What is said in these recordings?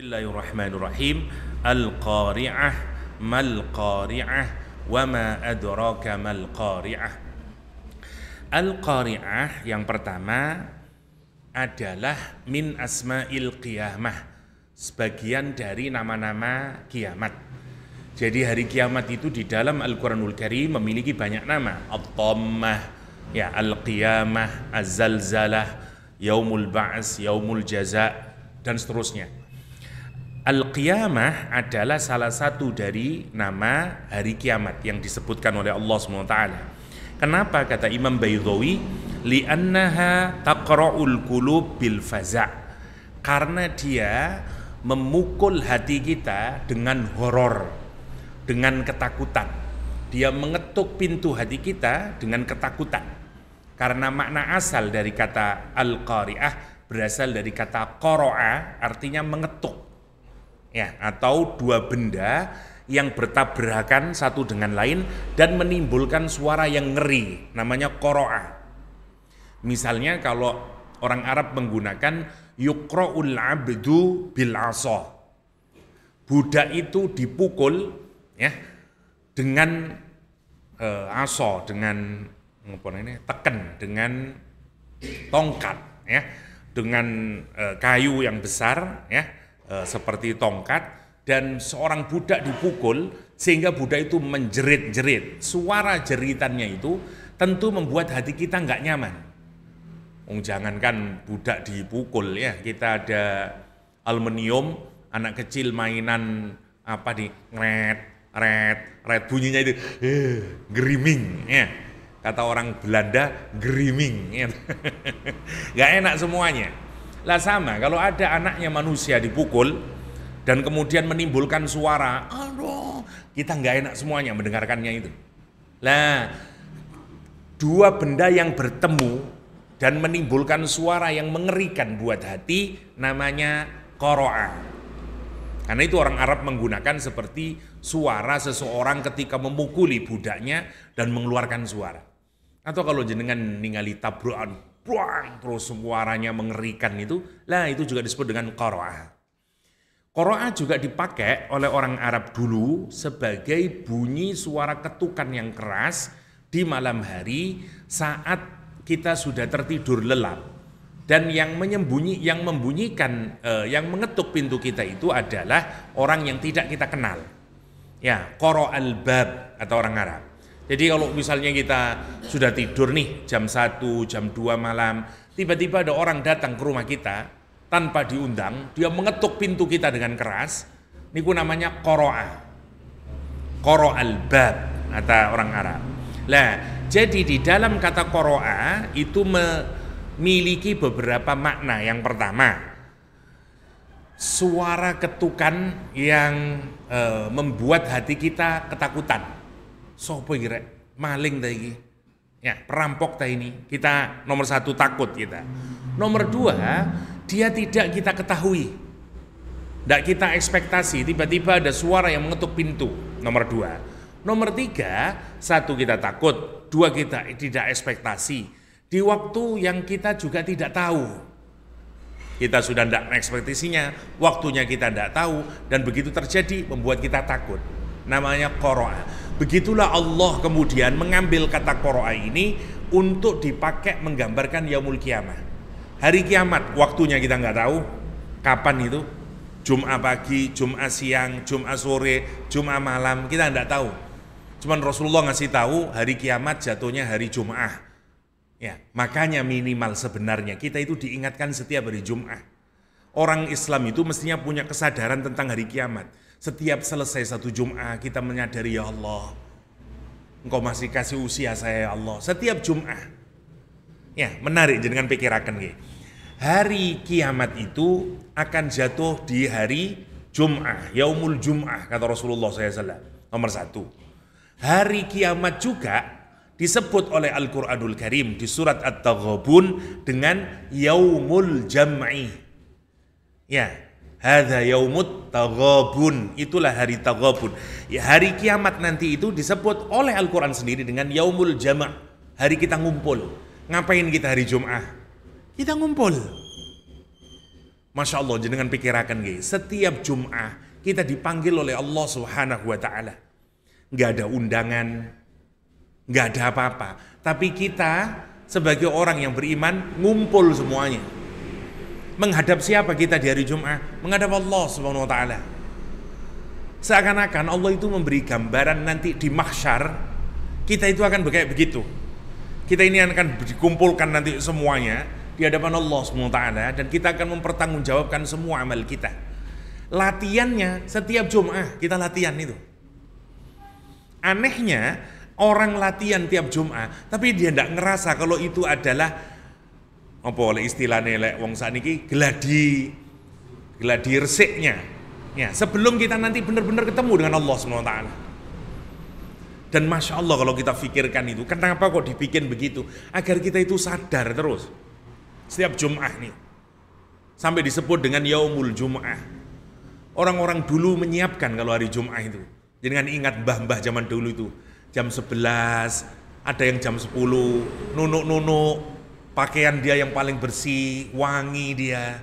Bismillahirrahmanirrahim. Al-Qari'ah mal Qari'ah wa ma adraka mal Qari'ah. Al-Qari'ah yang pertama adalah min asma'il qiyamah, sebagian dari nama-nama kiamat. Jadi hari kiamat itu di dalam Al-Quranul Karim memiliki banyak nama. At-Tammah, ya, Al-Qiyamah, Az-Zalzalah, Yaumul Ba'as, Yaumul Jaza, dan seterusnya. Al-Qiyamah adalah salah satu dari nama hari kiamat yang disebutkan oleh Allah SWT. Kenapa kata Imam Baydhawi? Li'annaha taqra'ul qulub bil faza'. Karena dia memukul hati kita dengan horor, dengan ketakutan. Dia mengetuk pintu hati kita dengan ketakutan. Karena makna asal dari kata al-qari'ah berasal dari kata qara'a, artinya mengetuk. Ya, atau dua benda yang bertabrakan satu dengan lain dan menimbulkan suara yang ngeri, namanya qara'a. Misalnya kalau orang Arab menggunakan yuqra'ul abdu bil 'asa. Budak itu dipukul, ya, dengan aso, dengan teken, dengan tongkat, ya, dengan kayu yang besar, ya, seperti tongkat, dan seorang budak dipukul sehingga budak itu menjerit-jerit. Suara jeritannya itu tentu membuat hati kita nggak nyaman. Jangankan budak dipukul, ya, kita ada aluminium, anak kecil mainan apa di red bunyinya itu geriming, ya. Kata orang Belanda geriming, ya. Gak enak semuanya. Lah sama kalau ada anaknya manusia dipukul dan kemudian menimbulkan suara, aduh, kita nggak enak semuanya mendengarkannya itu. Lah, dua benda yang bertemu dan menimbulkan suara yang mengerikan buat hati namanya qara'a. Karena itu orang Arab menggunakan seperti suara seseorang ketika memukuli budaknya dan mengeluarkan suara. Atau kalau jenengan ningali tabruan, buang, terus suaranya mengerikan itu, lah itu juga disebut dengan qara'a. Qara'a juga dipakai oleh orang Arab dulu sebagai bunyi suara ketukan yang keras di malam hari saat kita sudah tertidur lelap. Dan yang membunyikan, yang mengetuk pintu kita itu adalah orang yang tidak kita kenal. Ya, qara'al bab atau orang Arab. Jadi kalau misalnya kita sudah tidur nih jam 1, jam 2 malam, tiba-tiba ada orang datang ke rumah kita tanpa diundang, dia mengetuk pintu kita dengan keras, niku namanya qara'a. Qara'al bab kata orang Arab. Lah, jadi di dalam kata qara'a itu memiliki beberapa makna. Yang pertama, suara ketukan yang membuat hati kita ketakutan. Sopo kira maling ta iki? Ya, perampok ta ini. Kita nomor 1 takut kita. Nomor 2, dia tidak kita ketahui. Tidak kita ekspektasi, tiba-tiba ada suara yang mengetuk pintu. Nomor 2. Nomor 3, 1 kita takut, 2 kita tidak ekspektasi. Di waktu yang kita juga tidak tahu. Kita sudah tidak ekspektasinya, waktunya kita tidak tahu, dan begitu terjadi membuat kita takut. Namanya qara'a. Begitulah Allah kemudian mengambil kata qara'a ini untuk dipakai menggambarkan yaumul kiamah. Hari kiamat, waktunya kita nggak tahu kapan itu. Jumat pagi, Jumat siang, Jumat sore, Jumat malam, kita nggak tahu. Cuman Rasulullah ngasih tahu hari kiamat jatuhnya hari Jumat. Ya, makanya minimal sebenarnya kita itu diingatkan setiap hari Jumat. Orang Islam itu mestinya punya kesadaran tentang hari kiamat. Setiap selesai 1 Jumat kita menyadari, ya Allah, Engkau masih kasih usia saya, ya Allah. Setiap Jumat. Ya, menarik jenengan pikirakan nggih. Hari kiamat itu akan jatuh di hari Jumat, yaumul Jum'ah kata Rasulullah SAW. Nomor 1. Hari kiamat juga disebut oleh Al-Quranul Karim di surat At-Taghabun dengan yaumul jam'i. Ya, hadza yaumut taghabun, itulah hari taghabun. Ya, hari kiamat nanti itu disebut oleh Al-Quran sendiri dengan yaumul jama', hari kita ngumpul. Ngapain kita hari Jum'ah? Kita ngumpul. Masya Allah, jenengan pikirakan nggih, setiap Jum'ah kita dipanggil oleh Allah Subhanahu wa taala. Nggak ada undangan, nggak ada apa-apa. Tapi kita sebagai orang yang beriman ngumpul semuanya. Menghadap siapa kita di hari Jum'ah? Menghadap Allah Subhanahu wa taala. Seakan-akan Allah itu memberi gambaran nanti di mahsyar kita itu akan kayak begitu. Kita ini akan dikumpulkan nanti semuanya di hadapan Allah SWT, dan kita akan mempertanggungjawabkan semua amal kita. Latihannya setiap Jum'ah kita latihan itu. Anehnya orang latihan tiap Jum'ah tapi dia tidak ngerasa kalau itu adalah apa oleh istilahnya lek wong sakniki gladi resiknya. Ya, sebelum kita nanti benar-benar ketemu dengan Allah SWT. Dan Masya Allah kalau kita pikirkan itu, kenapa kok dibikin begitu? Agar kita itu sadar terus. Setiap Jum'ah nih, sampai disebut dengan Yaumul Jum'ah. Orang-orang dulu menyiapkan kalau hari Jum'ah itu. Jangan ingat mbah-mbah zaman dulu itu, jam 11, ada yang jam 10, nunuk-nunuk, pakaian dia yang paling bersih, wangi dia,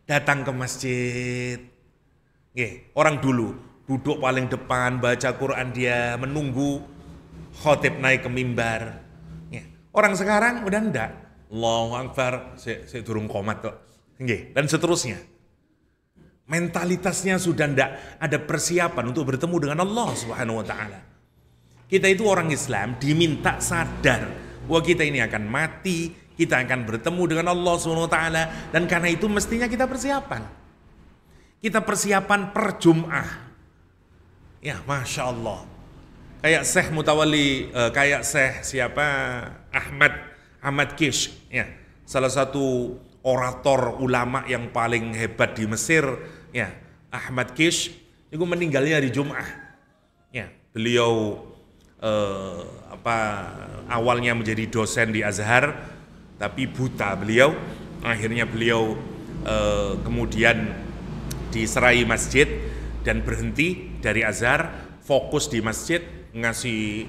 datang ke masjid. Orang dulu duduk paling depan, baca Quran dia, menunggu khotib naik ke mimbar. Orang sekarang udah enggak. Allahu Akbar, saya durung komat kok. Dan seterusnya. Mentalitasnya sudah enggak ada persiapan untuk bertemu dengan Allah Subhanahu wa taala. Kita itu orang Islam diminta sadar bahwa kita ini akan mati, kita akan bertemu dengan Allah Subhanahu wa taala, dan karena itu mestinya kita persiapan. Kita persiapan per Jum'ah. Ya, Masya Allah. Kayak Syekh Mutawalli, kayak Syekh siapa? Ahmad Kish, ya, salah satu orator ulama yang paling hebat di Mesir, ya, Ahmad Kish, itu meninggalnya hari Jum'ah. Ya, beliau awalnya menjadi dosen di Azhar, tapi buta beliau. Akhirnya beliau kemudian diserai masjid dan berhenti dari Azhar, fokus di masjid, ngasih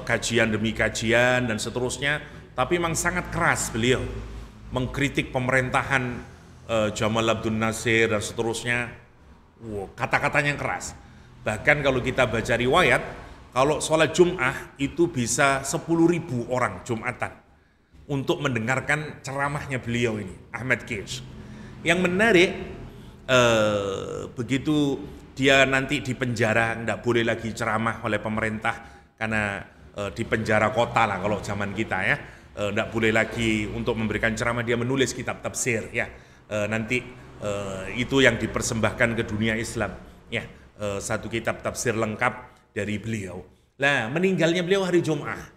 kajian demi kajian dan seterusnya. Tapi memang sangat keras beliau mengkritik pemerintahan Jamal Abdul Nasir dan seterusnya. Kata-katanya keras. Bahkan kalau kita baca riwayat, kalau sholat Jum'ah itu bisa 10.000 orang Jum'atan untuk mendengarkan ceramahnya beliau ini, Ahmad Kish. Yang menarik, begitu dia nanti di penjara, nggak boleh lagi ceramah oleh pemerintah karena di penjara kota lah kalau zaman kita ya. Nggak boleh lagi untuk memberikan ceramah, dia menulis kitab tafsir ya. Nanti itu yang dipersembahkan ke dunia Islam ya, satu kitab tafsir lengkap dari beliau. Nah, meninggalnya beliau hari Jum'ah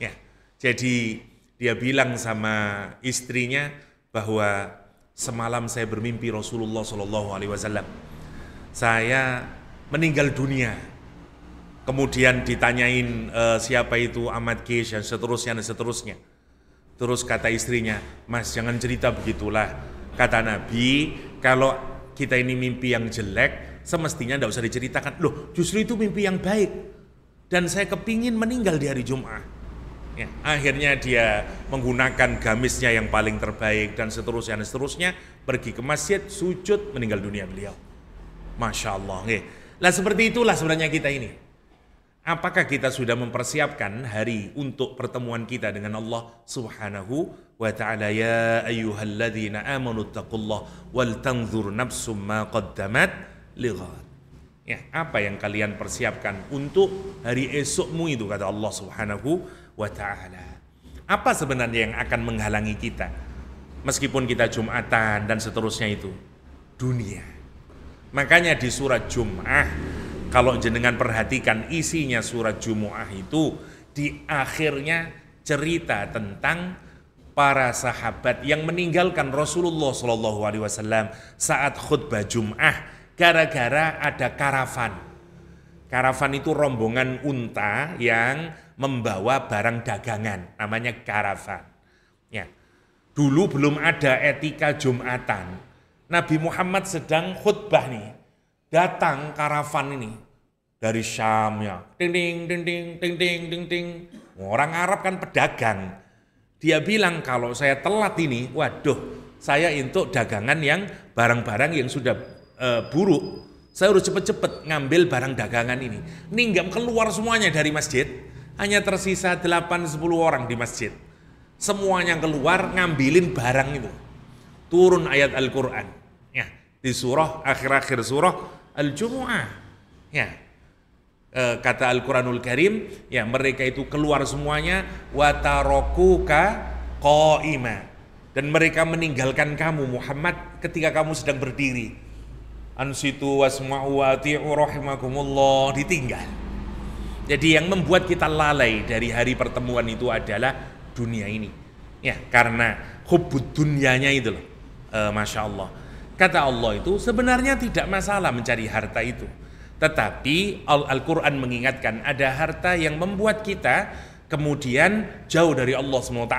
ya. Jadi dia bilang sama istrinya bahwa semalam saya bermimpi Rasulullah SAW. Saya meninggal dunia. Kemudian ditanyain siapa itu Ahmad Kish dan seterusnya. Terus kata istrinya, Mas jangan cerita begitulah. Kata Nabi, kalau kita ini mimpi yang jelek, semestinya tidak usah diceritakan. Loh, justru itu mimpi yang baik. Dan saya kepingin meninggal di hari Jum'ah. Ya, akhirnya dia menggunakan gamisnya yang paling terbaik dan seterusnya, pergi ke masjid, sujud, meninggal dunia beliau. Masya Allah. Nah seperti itulah sebenarnya kita ini. Apakah kita sudah mempersiapkan hari untuk pertemuan kita dengan Allah Subhanahu wa ta'ala? Ya ayyuhalladzina amanu taqullah wal tanzur nafsum ma qaddamat lighad. Ya, apa yang kalian persiapkan untuk hari esokmu itu, kata Allah Subhanahu wa ta'ala. Apa sebenarnya yang akan menghalangi kita meskipun kita Jum'atan dan seterusnya itu? Dunia. Makanya di surat Jum'ah, kalau jenengan perhatikan isinya surat Jumu'ah itu, di akhirnya cerita tentang para sahabat yang meninggalkan Rasulullah SAW saat khutbah Jum'ah gara-gara ada karavan. Karavan itu rombongan unta yang membawa barang dagangan, namanya karavan. Ya. Dulu belum ada etika Jum'atan. Nabi Muhammad sedang khutbah nih. Datang karavan ini dari Syam ya. Ding ding ding ding ding ding ding ding. Orang Arab kan pedagang. Dia bilang kalau saya telat ini, waduh, saya untuk dagangan yang barang-barang yang sudah buruk. Saya harus cepet-cepet ngambil barang dagangan ini. Ini nggak keluar semuanya dari masjid. Hanya tersisa 8-10 orang di masjid. Semuanya keluar ngambilin barang itu. Turun ayat Al-Quran. Ya, di surah, akhir-akhir surah Al-Jumu'ah. Ya, kata Al-Quranul Karim, ya mereka itu keluar semuanya. Watarokuka qa'ima. Dan mereka meninggalkan kamu Muhammad ketika kamu sedang berdiri. Ansitu wasma'u wati'u rahimakumullah, ditinggal. Jadi yang membuat kita lalai dari hari pertemuan itu adalah dunia ini. Ya, karena hubbud dunyanya itu loh. Masya Allah. Kata Allah itu sebenarnya tidak masalah mencari harta itu. Tetapi Al-Quran mengingatkan ada harta yang membuat kita kemudian jauh dari Allah SWT.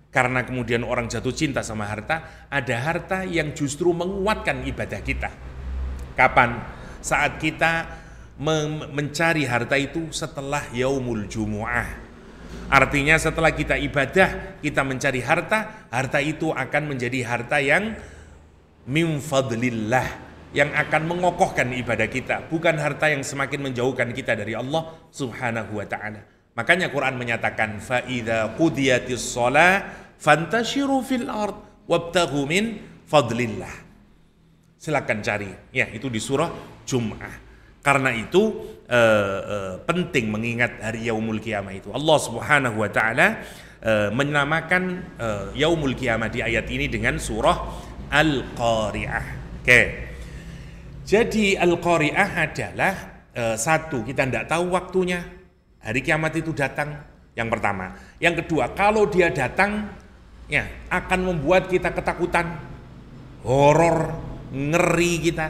Karena kemudian orang jatuh cinta sama harta. Ada harta yang justru menguatkan ibadah kita. Kapan? Saat kita mencari harta itu setelah yaumul jumu'ah. Artinya setelah kita ibadah, kita mencari harta, harta itu akan menjadi harta yang min fadlillah, yang akan mengokohkan ibadah kita, bukan harta yang semakin menjauhkan kita dari Allah Subhanahu wa taala. Makanya Quran menyatakan fa idza qudiyatis shalah fantashiru fil ard wabtaghu min fadlillah. Silakan cari, ya itu di surah Jum'ah. Karena itu penting mengingat hari Yaumul Qiyamah itu. Allah Subhanahu wa taala menamakan Yaumul Qiyamah di ayat ini dengan surah Al-Qari'ah. Oke. Jadi Al-Qari'ah adalah satu, kita tidak tahu waktunya hari kiamat itu datang. Yang pertama. Yang kedua, kalau dia datang ya akan membuat kita ketakutan, horor, ngeri kita.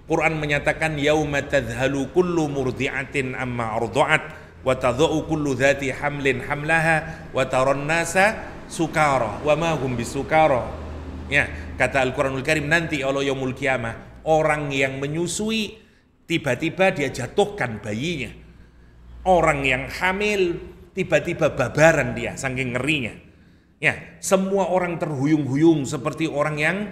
Quran menyatakan yauma tadhalu kullu murdi'atin amma arda'at wa tadha'u kullu dhati hamlin hamlaha wa taran nasa sukara wa ma hum bisukara. Ya, kata Al-Quranul Karim, nanti Allah yaumul qiyamah orang yang menyusui tiba-tiba dia jatuhkan bayinya. Orang yang hamil tiba-tiba babaran dia saking ngerinya. Ya, semua orang terhuyung-huyung seperti orang yang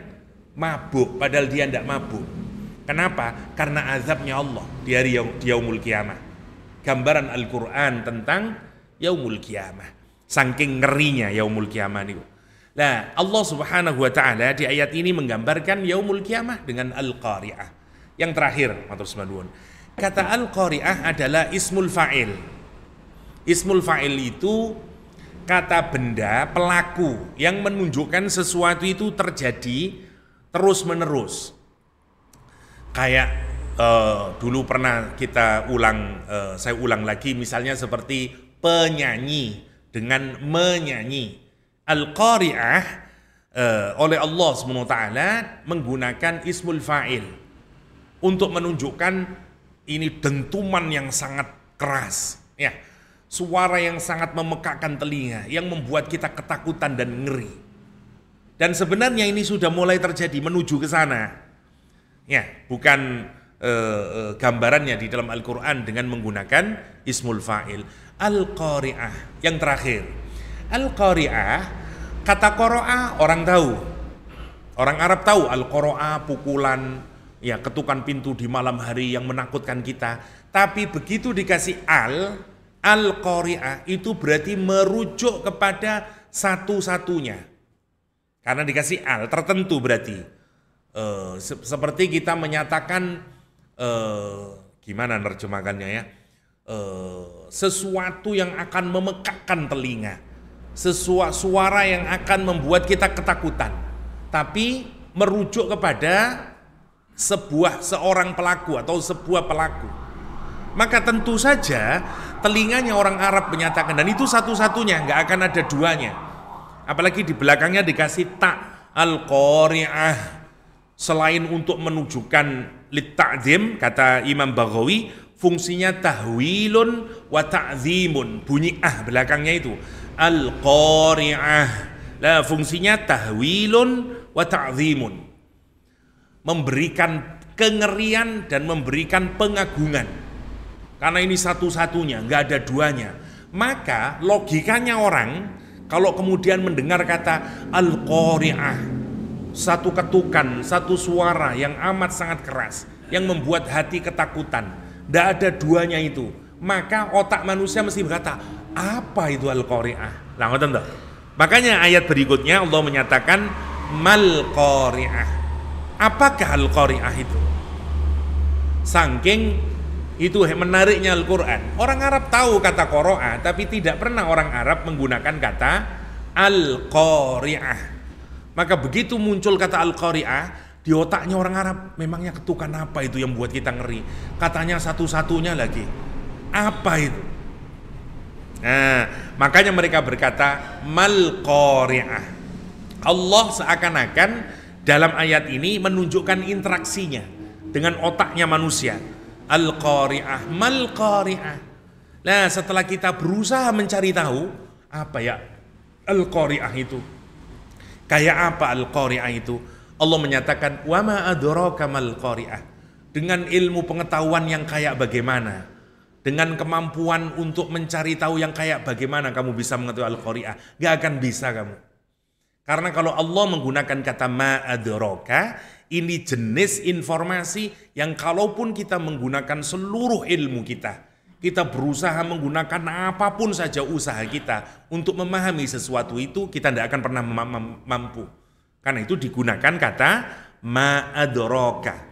mabuk, padahal dia tidak mabuk. Kenapa? Karena azabnya Allah di hari yaumul qiyamah. Gambaran Al-Quran tentang yaumul qiyamah. Saking ngerinya yaumul qiyamah itu. Nah, Allah Subhanahu wa taala di ayat ini menggambarkan yaumul qiyamah dengan Al-Qari'ah. Yang terakhir, matur sembahun. Kata Al-Qari'ah adalah ismul fa'il. Ismul fa'il itu kata benda, pelaku yang menunjukkan sesuatu itu terjadi terus menerus. Kayak dulu pernah kita saya ulang lagi, misalnya seperti penyanyi dengan menyanyi. Al-Qari'ah oleh Allah SWT menggunakan ismul fa'il untuk menunjukkan ini dentuman yang sangat keras, ya, suara yang sangat memekakkan telinga, yang membuat kita ketakutan dan ngeri. Dan sebenarnya ini sudah mulai terjadi menuju ke sana. Ya, bukan gambarannya di dalam Al-Quran dengan menggunakan ismul fa'il. Al-Qari'ah yang terakhir. Al-Qari'ah, kata qara'a orang tahu. Orang Arab tahu al-qara'a pukulan, ya ketukan pintu di malam hari yang menakutkan kita. Tapi begitu dikasih al-Qari'ah itu berarti merujuk kepada satu-satunya. Karena dikasih al tertentu berarti seperti kita menyatakan gimana nerjemahkannya ya, sesuatu yang akan memekakkan telinga, suara yang akan membuat kita ketakutan, tapi merujuk kepada seorang pelaku atau sebuah pelaku. Maka tentu saja telinganya orang Arab menyatakan, dan itu satu-satunya, nggak akan ada duanya. Apalagi di belakangnya dikasih ta, Al-Qari'ah. Selain untuk menunjukkan lit-ta'zim, kata Imam Baghawi, fungsinya tahwilun wa ta'zimun. Bunyi belakangnya itu Al-Qari'ah. Lah fungsinya tahwilun wa ta'zimun. Memberikan kengerian dan memberikan pengagungan. Karena ini satu-satunya, nggak ada duanya. Maka logikanya orang kalau kemudian mendengar kata Al-Qari'ah, satu ketukan, satu suara yang amat sangat keras, yang membuat hati ketakutan. Tidak ada duanya itu. Maka otak manusia mesti berkata, apa itu Al-Qari'ah? Lah ngoten toh. Makanya ayat berikutnya Allah menyatakan mal qari'ah. Apakah Al-Qari'ah itu? Saking itu menariknya Al-Quran. Orang Arab tahu kata qara'a, tapi tidak pernah orang Arab menggunakan kata Al-Qari'ah. Maka begitu muncul kata Al-Qari'ah, di otaknya orang Arab, memangnya ketukan apa itu yang buat kita ngeri? Katanya satu-satunya lagi. Apa itu? Nah, makanya mereka berkata mal qari'ah. Allah seakan-akan dalam ayat ini menunjukkan interaksinya dengan otaknya manusia. Al-Qari'ah, mal qari'ah. Nah, setelah kita berusaha mencari tahu apa ya Al-Qari'ah itu, kayak apa Al-Qari'ah itu, Allah menyatakan wa ma adraka mal qari'ah. Dengan ilmu pengetahuan yang kayak bagaimana, dengan kemampuan untuk mencari tahu yang kayak bagaimana kamu bisa mengetahui Al-Qari'ah? Gak akan bisa kamu. Karena kalau Allah menggunakan kata ma adraka, ini jenis informasi yang kalaupun kita menggunakan seluruh ilmu kita, kita berusaha menggunakan apapun saja usaha kita untuk memahami sesuatu itu, kita tidak akan pernah mampu. Karena itu digunakan kata ma adraka.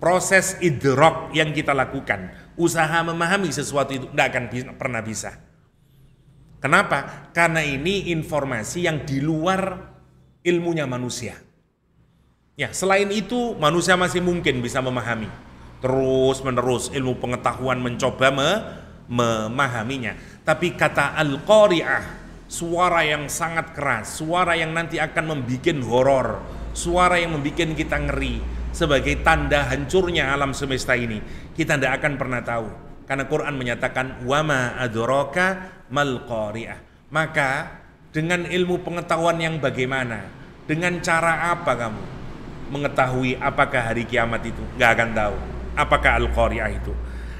Proses idrok yang kita lakukan, usaha memahami sesuatu itu tidak akan pernah bisa. Kenapa? Karena ini informasi yang di luar ilmunya manusia. Ya, selain itu manusia masih mungkin bisa memahami. Terus menerus ilmu pengetahuan mencoba memahaminya. Tapi kata Al-Qari'ah, suara yang sangat keras, suara yang nanti akan membuat horor, suara yang membuat kita ngeri, sebagai tanda hancurnya alam semesta ini, kita tidak akan pernah tahu. Karena Quran menyatakan wa ma adraka mal qari'ah. Maka dengan ilmu pengetahuan yang bagaimana, dengan cara apa kamu mengetahui apakah hari kiamat itu? Nggak akan tahu. Apakah Al-Qari'ah itu?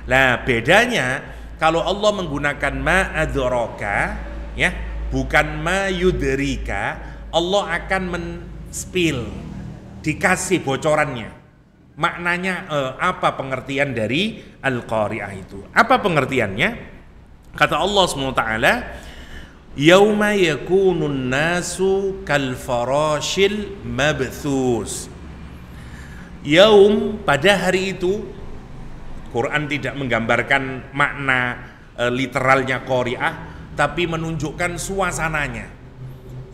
Nah, bedanya kalau Allah menggunakan ma adraka, ya, bukan ma yudrika, Allah akan men-spill, dikasih bocorannya. Maknanya apa pengertian dari Al-Qari'ah itu? Apa pengertiannya? Kata Allah SWT, yauma yakunun nasu kal farashil mabthus. Yaum, pada hari itu, Quran tidak menggambarkan makna literalnya qari'ah, tapi menunjukkan suasananya.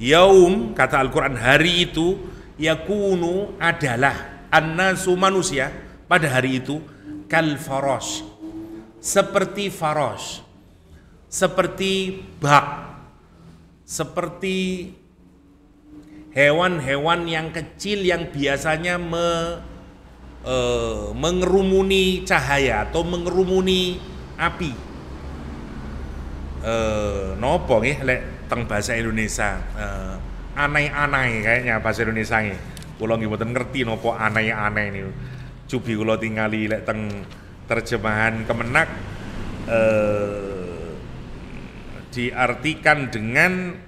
Yaum, kata Al-Quran, hari itu, yakunu adalah an-nasu manusia pada hari itu kal farash, seperti farash, seperti bak, seperti hewan-hewan yang kecil yang biasanya mengerumuni cahaya atau mengerumuni api. Nopo nggih lek teng bahasa Indonesia, anai-anai kayaknya bahasa Indonesia nggih. Kula nggih mboten ngerti nopo anai-anai niku. Cubi kula tingali lek teng terjemahan Kemenak diartikan dengan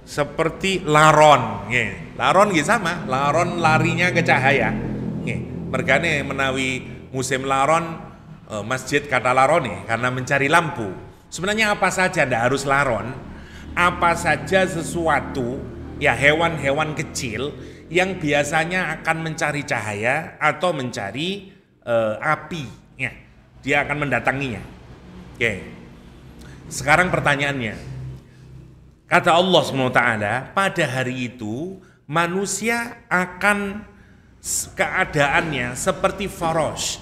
seperti laron, nggih. Laron nggih sama, laron larinya ke cahaya. Nggih. Mergane menawi musim laron masjid kata larone karena mencari lampu. Sebenarnya apa saja, tidak harus laron. Apa saja sesuatu, ya hewan-hewan kecil yang biasanya akan mencari cahaya atau mencari api, ya, dia akan mendatanginya. Oke. Sekarang pertanyaannya, kata Allah SWT, pada hari itu manusia akan keadaannya seperti farash,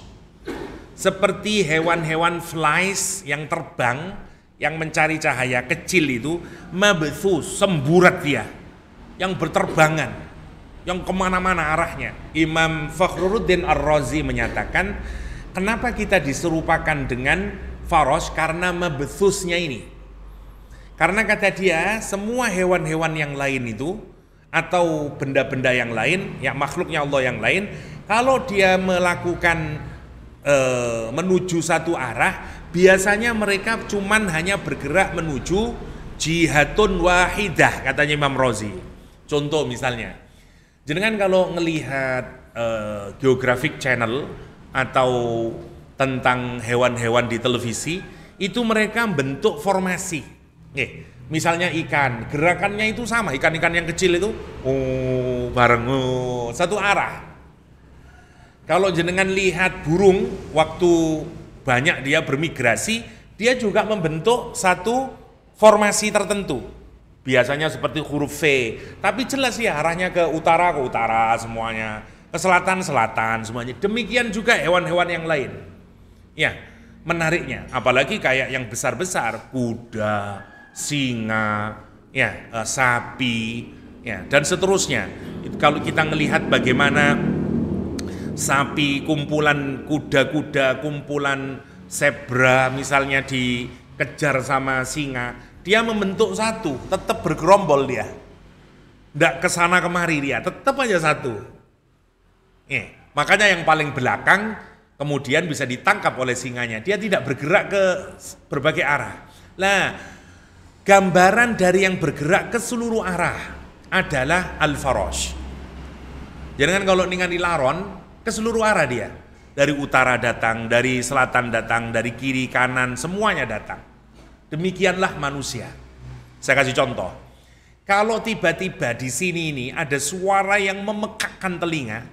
seperti hewan-hewan flies yang terbang, yang mencari cahaya kecil itu, mabthus, semburat dia, yang berterbangan, yang kemana-mana arahnya. Imam Fakhruddin Ar-Razi menyatakan, kenapa kita diserupakan dengan farash? Karena mabthusnya ini. Karena kata dia, semua hewan-hewan yang lain itu, atau benda-benda yang lain, ya makhluknya Allah yang lain, kalau dia melakukan menuju satu arah, biasanya mereka cuman hanya bergerak menuju jihatun wahidah, katanya Imam Razi. Contoh misalnya, Jenengan kalau ngelihat Geographic Channel atau tentang hewan-hewan di televisi, itu mereka bentuk formasi. Misalnya ikan, gerakannya itu sama, ikan-ikan yang kecil itu bareng satu arah. Kalau jenengan lihat burung, waktu banyak dia bermigrasi, dia juga membentuk satu formasi tertentu. Biasanya seperti huruf V, tapi jelas ya arahnya ke utara semuanya, ke selatan semuanya. Demikian juga hewan-hewan yang lain. Ya, menariknya, apalagi kayak yang besar-besar, kuda, singa, ya, sapi, ya, dan seterusnya. Kalau kita melihat bagaimana sapi, kumpulan kuda-kuda, kumpulan zebra misalnya dikejar sama singa, dia membentuk satu, tetap bergerombol dia, nggak kesana kemari dia, tetap aja satu. Makanya yang paling belakang kemudian bisa ditangkap oleh singanya, dia tidak bergerak ke berbagai arah. Nah, gambaran dari yang bergerak ke seluruh arah adalah al-farash. Jangan kalau ningali laron ke seluruh arah dia, dari utara datang, dari selatan datang, dari kiri kanan semuanya datang. Demikianlah manusia. Saya kasih contoh. Kalau tiba-tiba di sini ini ada suara yang memekakkan telinga,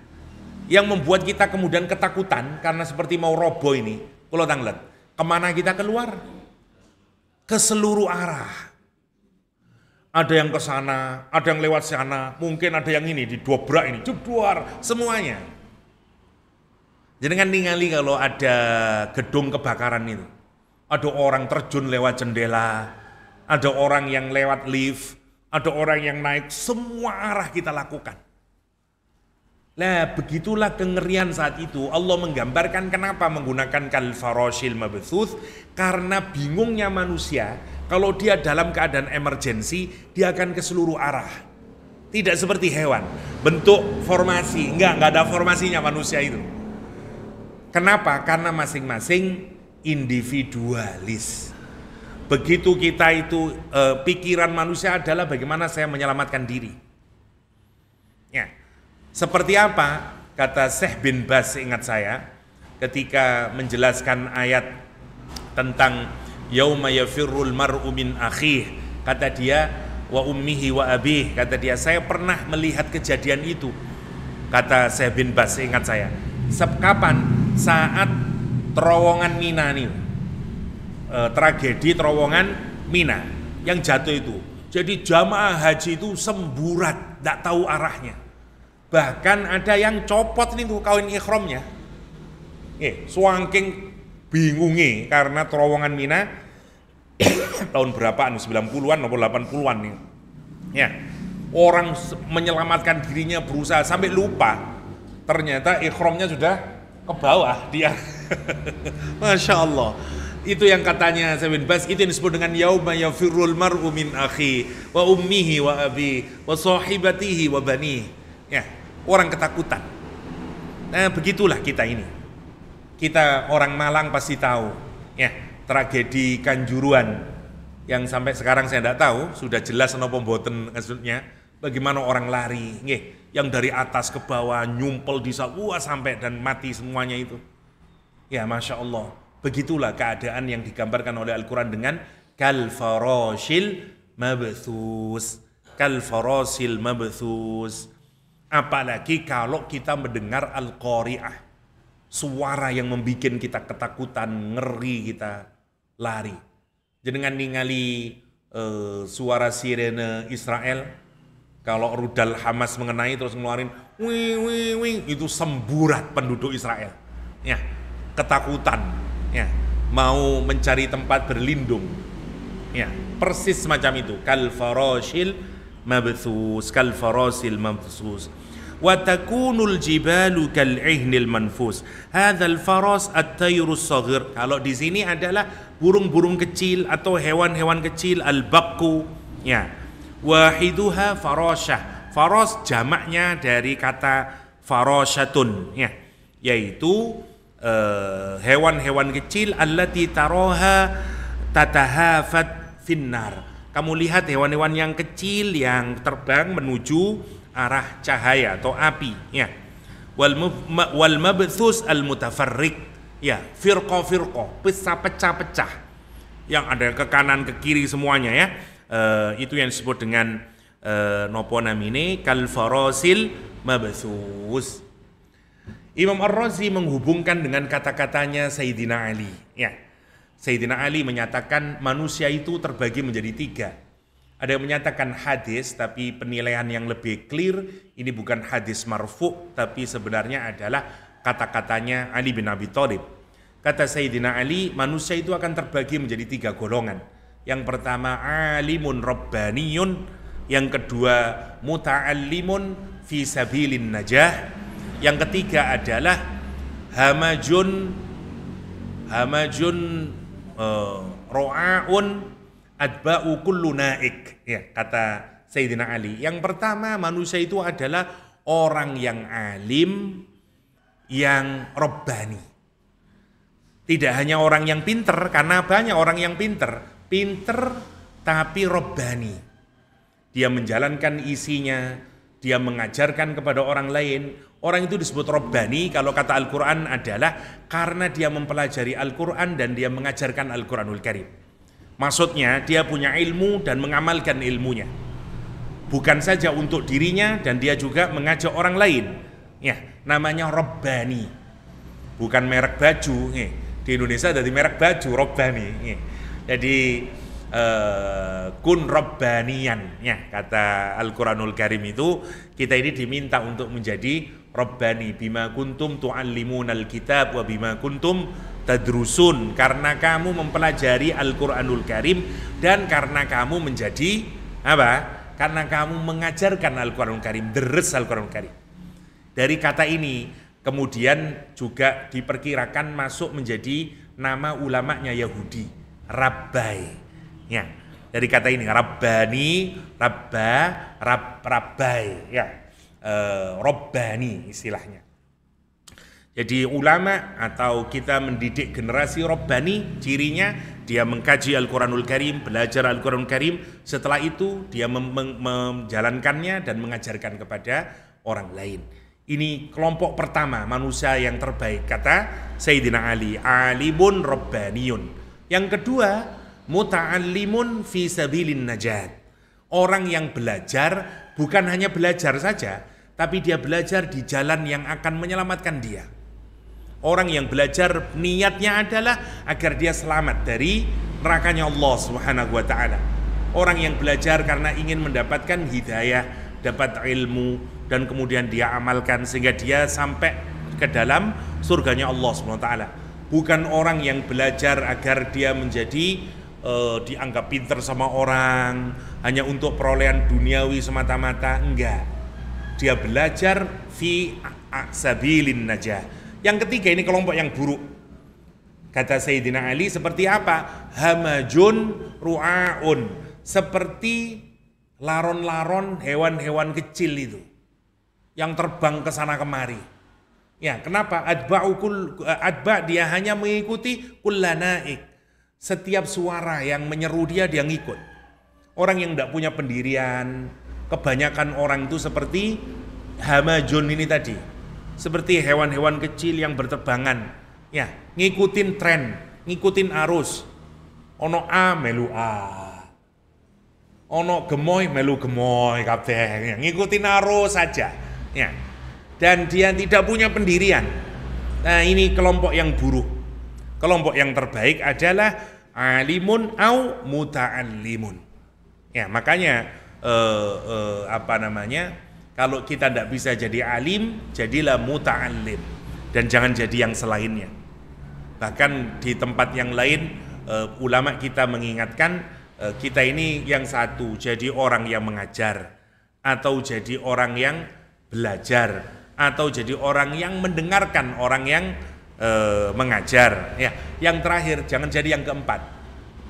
yang membuat kita kemudian ketakutan karena seperti mau roboh ini, kalau tanglet, kemana kita keluar? Ke seluruh arah. Ada yang ke sana, ada yang lewat sana, mungkin ada yang ini didobrak ini, jedor semuanya. Jangan ningali kalau ada gedung kebakaran itu. Ada orang terjun lewat jendela, ada orang yang lewat lift, ada orang yang naik, semua arah kita lakukan. Nah, begitulah kengerian saat itu. Allah menggambarkan kenapa menggunakan kal-farashil mabthuth, karena bingungnya manusia kalau dia dalam keadaan emergensi, dia akan ke seluruh arah. Tidak seperti hewan, bentuk formasi, enggak ada formasinya manusia itu. Kenapa? Karena masing-masing individualis. Begitu kita itu pikiran manusia adalah bagaimana saya menyelamatkan diri. Ya, seperti apa kata Syekh bin Baz, ingat saya, ketika menjelaskan ayat tentang yauma yafirrul mar'u min akhih, kata dia wa ummihi wa abih, kata dia saya pernah melihat kejadian itu. Kata Syekh bin Baz, ingat saya, kapan? Saat terowongan Mina nih, tragedi terowongan Mina yang jatuh itu. Jadi jamaah haji itu semburat, tidak tahu arahnya. Bahkan ada yang copot nih tuh kain ikhramnya. Suangking bingungi karena terowongan Mina tahun berapaan, 90-an atau 80-an nih. Ya, orang menyelamatkan dirinya berusaha sampai lupa. Ternyata ikhramnya sudah ke bawah dia. Masya Allah. Itu yang katanya Syekh bin Baz, itu yang disebut dengan yauma yafirrul mar'u min akhi wa ummihi wa abi wa sahibatihi wa bani. Ya, orang ketakutan. Nah, begitulah kita ini. Kita orang Malang pasti tahu, ya, tragedi Kanjuruhan yang sampai sekarang saya tidak tahu sudah jelas napa mboten maksudnya, bagaimana orang lari, yang dari atas ke bawah nyumpel di sawah sampai dan mati semuanya itu. Ya, Masya Allah. Begitulah keadaan yang digambarkan oleh Al-Quran dengan kal-farashil mabthus. Kal-farashil mabthus. Apalagi kalau kita mendengar Al-Qari'ah, suara yang membuat kita ketakutan, ngeri, kita lari. Jangan ningali suara sirene Israel. Kalau rudal Hamas mengenai terus ngeluarin wing, itu semburat penduduk Israel. Ya, ketakutan, ya, mau mencari tempat berlindung. Ya, persis semacam itu. Kal farashil mabthus, kal farasil mabthus. Wa takunul jibalu kal ihnil manfus. Hadzal faras at-tayrus shaghir. Kalau di sini adalah burung-burung kecil atau hewan-hewan kecil, al-baqu, ya. Wahiduha farasyah. Faras jamaknya dari kata farasyatun, ya, yaitu hewan-hewan kecil allati taroha tatahafat finnar. Kamu lihat hewan-hewan yang kecil yang terbang menuju arah cahaya atau api, ya. Wal mabthus al mutafarriq, ya, firqah, pecah-pecah, yang ada ke kanan ke kiri semuanya, ya. Itu yang disebut dengan nopo namine kal farasil mabthus. Imam Ar-Razi menghubungkan dengan kata-katanya Sayyidina Ali, ya. Sayyidina Ali menyatakan manusia itu terbagi menjadi 3. Ada yang menyatakan hadis, tapi penilaian yang lebih clear, ini bukan hadis marfu, tapi sebenarnya adalah kata-katanya Ali bin Abi Thalib. Kata Sayyidina Ali, manusia itu akan terbagi menjadi 3 golongan. Yang pertama alimun rabbaniyun, yang kedua muta'allimun fi sabilin najah, yang ketiga adalah hamajun ro'aun adba'u kullu naik, ya, kata Sayyidina Ali. Yang pertama, manusia itu adalah orang yang alim, yang robbani. Tidak hanya orang yang pinter, karena banyak orang yang pinter tapi robbani. Dia menjalankan isinya, dia mengajarkan kepada orang lain. Orang itu disebut robbani kalau kata Al-Quran adalah karena dia mempelajari Al-Quran dan dia mengajarkan Al-Quranul Karim. Maksudnya dia punya ilmu dan mengamalkan ilmunya. Bukan saja untuk dirinya, dan dia juga mengajak orang lain. Ya, namanya robbani. Bukan merek baju. Di Indonesia ada merek baju robbani. Jadi kun robbanian, ya, kata Al-Quranul Karim itu kita ini diminta untuk menjadi robbani. Bima kuntum tu'allimunal kitab wa bima kuntum tadrusun, karena kamu mempelajari Al-Quranul Karim dan karena kamu menjadi apa? Karena kamu mengajarkan Al-Quranul Karim, deres Al-Quranul Karim. Dari kata ini kemudian juga diperkirakan masuk menjadi nama ulamanya Yahudi, Rabbai. Ya, dari kata ini Rabbani, Rabbai, ya, Robbani istilahnya. Jadi ulama atau kita mendidik generasi robbani, cirinya dia mengkaji Al-Quranul Karim, belajar Al-Quranul Karim, setelah itu dia menjalankannya dan mengajarkan kepada orang lain. Ini kelompok pertama manusia yang terbaik, kata Sayyidina Ali, alimun robbaniyun. Yang kedua, muta'allimun fi sabilin najat. Orang yang belajar bukan hanya belajar saja, tapi dia belajar di jalan yang akan menyelamatkan dia. Orang yang belajar niatnya adalah agar dia selamat dari nerakanya Allah Subhanahu wa taala. Orang yang belajar karena ingin mendapatkan hidayah, dapat ilmu, dan kemudian dia amalkan sehingga dia sampai ke dalam surganya Allah Subhanahu wa taala. Bukan orang yang belajar agar dia menjadi dianggap pinter sama orang, hanya untuk perolehan duniawi semata-mata, enggak. Dia belajar fi sabilin najah. Yang ketiga, ini kelompok yang buruk. Kata Sayyidina Ali, seperti apa? Hamajun ru'aun, seperti laron-laron hewan-hewan kecil itu yang terbang ke sana kemari. Ya, kenapa? Adba dia hanya mengikuti kullanaik. Setiap suara yang menyeru dia ngikut. Orang yang tidak punya pendirian, kebanyakan orang itu seperti hamajun ini tadi. Seperti hewan-hewan kecil yang berterbangan, ya, ngikutin tren, ngikutin arus. Ono A melu A, ono gemoy melu gemoy kabeh, ya, ngikutin arus saja, ya. Dan dia tidak punya pendirian. Nah, ini kelompok yang buruk. Kelompok yang terbaik adalah alimun au muta'allimun. Ya, makanya kalau kita tidak bisa jadi alim, jadilah muta'allim, dan jangan jadi yang selainnya. Bahkan di tempat yang lain ulama kita mengingatkan kita ini yang satu jadi orang yang mengajar, atau jadi orang yang belajar, atau jadi orang yang mendengarkan orang yang mengajar. Ya, yang terakhir jangan jadi yang keempat.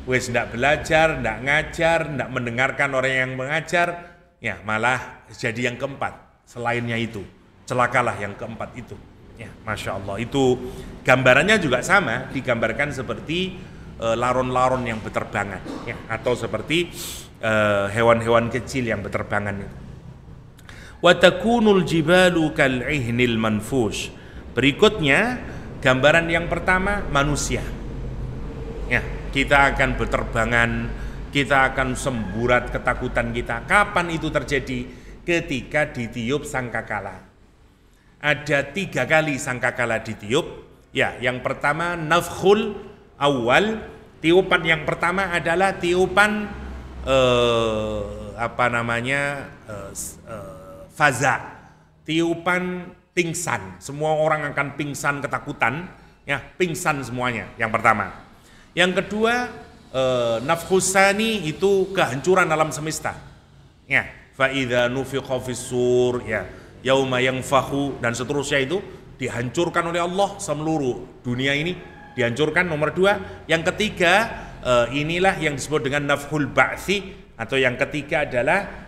Wes ndak belajar, ndak ngajar, ndak mendengarkan orang yang mengajar, ya malah jadi yang keempat. Selainnya itu, celakalah yang keempat itu. Ya, Masya Allah, itu gambarannya juga sama, digambarkan seperti laron-laron yang berterbangan, ya, atau seperti hewan-hewan kecil yang berterbangan itu. Wa takunul jibalu kal'ihnil manfush. Berikutnya gambaran yang pertama manusia. Ya, kita akan berterbangan, kita akan semburat ketakutan kita. Kapan itu terjadi? Ketika ditiup sangkakala. Ada 3 kali sangkakala ditiup. Ya, yang pertama nafkhul awal. Tiupan yang pertama adalah tiupan faza. Tiupan pingsan. Semua orang akan pingsan ketakutan. Ya, pingsan semuanya. Yang pertama. Yang kedua, nafkhusani itu kehancuran alam semesta. Ya, fa idza nufiqa fis-sur, ya, yauma yanfahu dan seterusnya itu dihancurkan oleh Allah seluruh dunia ini dihancurkan. Nomor 2, yang ketiga inilah yang disebut dengan nafhul ba'thi, atau yang ketiga adalah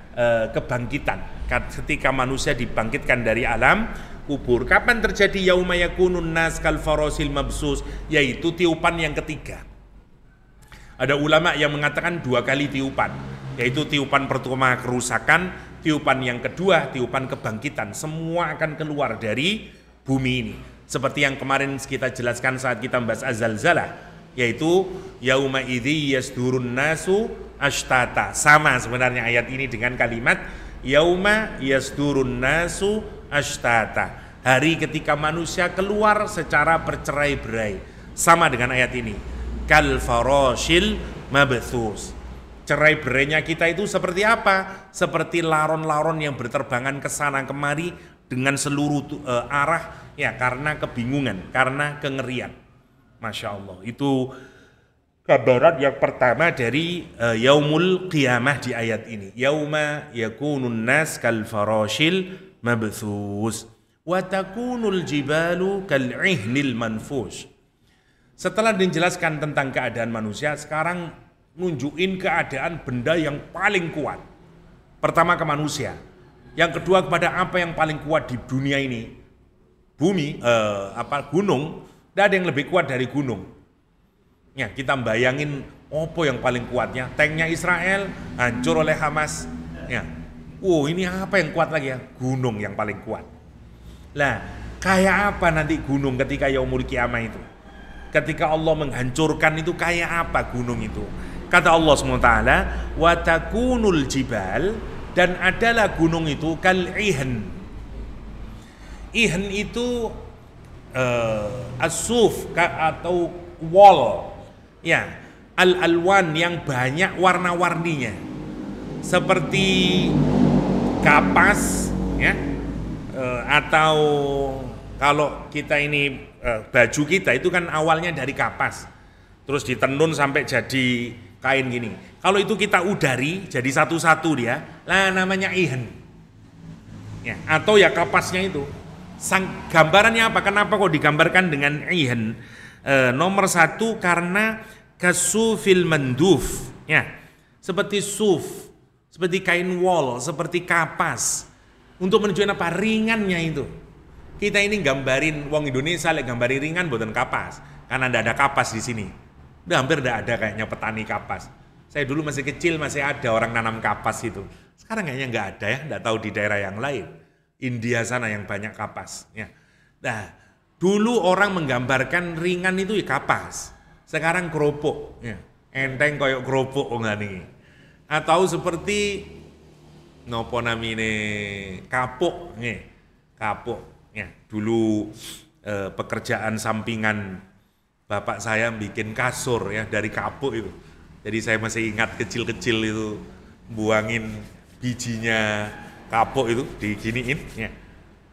kebangkitan. Ketika manusia dibangkitkan dari alam kubur. Kapan terjadi yauma yakunun nas kal farasil mabsus, yaitu tiupan yang ketiga. Ada ulama yang mengatakan 2 kali tiupan, yaitu tiupan pertama kerusakan, tiupan yang kedua tiupan kebangkitan. Semua akan keluar dari bumi ini. Seperti yang kemarin kita jelaskan saat kita membahas az-zalzalah, yaitu yauma idzi yasdurun nasu ashtata. Sama sebenarnya ayat ini dengan kalimat yauma yasdurun nasu ashtata. Hari ketika manusia keluar secara bercerai-berai. Sama dengan ayat ini. Kal farashil mabthus. Cerai-berainya kita itu seperti apa? Seperti laron-laron yang berterbangan ke sana kemari dengan seluruh arah, ya, karena kebingungan, karena kengerian. Masya Allah. Itu gambaran yang pertama dari yaumul qiyamah di ayat ini. Yauma yakunun nas kal farashil mabthus wa takunul jibalu kal ihnil manfush. Setelah dijelaskan tentang keadaan manusia, sekarang nunjukin keadaan benda yang paling kuat. Pertama ke manusia, yang kedua kepada apa yang paling kuat di dunia ini. Bumi, gunung, tidak ada yang lebih kuat dari gunung. Ya, kita bayangin apa yang paling kuatnya? Tanknya Israel hancur oleh Hamas. Ya, ini apa yang kuat lagi ya? Gunung yang paling kuat. Lah, kayak apa nanti gunung ketika yaumul qiyamah itu? Ketika Allah menghancurkan itu kayak apa gunung itu? Kata Allah SWT, wa takunul jibal, dan adalah gunung itu kal ihan. Ihan itu as-suf atau wall, ya, al-alwan yang banyak warna-warninya, seperti kapas, ya, atau kalau kita ini baju kita itu kan awalnya dari kapas, terus ditenun sampai jadi kain gini. Kalau itu kita udari jadi satu-satu dia, lah namanya ihan. Ya, atau ya kapasnya itu. Gambarannya apa? Kenapa kok digambarkan dengan ihan? Nomor 1 karena kasufil manduf, ya, seperti suf, seperti kain wol, seperti kapas. Untuk menunjukkan apa? Ringannya itu. Kita ini gambarin wong Indonesia gambari ringan buatan kapas, karena tidak ada kapas di sini. Udah hampir tidak ada kayaknya petani kapas. Saya dulu masih kecil masih ada orang nanam kapas itu. Sekarang kayaknya nggak ada ya, nggak tahu di daerah yang lain. India sana yang banyak kapas. Ya. Nah, dulu orang menggambarkan ringan itu ya kapas. Sekarang keropok, ya. Enteng koyok keropok enggak nih. Atau seperti nopo namine kapuk, nih, kapuk. Ya, dulu pekerjaan sampingan bapak saya bikin kasur ya dari kapuk itu. Jadi saya masih ingat kecil-kecil itu buangin bijinya kapuk itu diginiin, ya.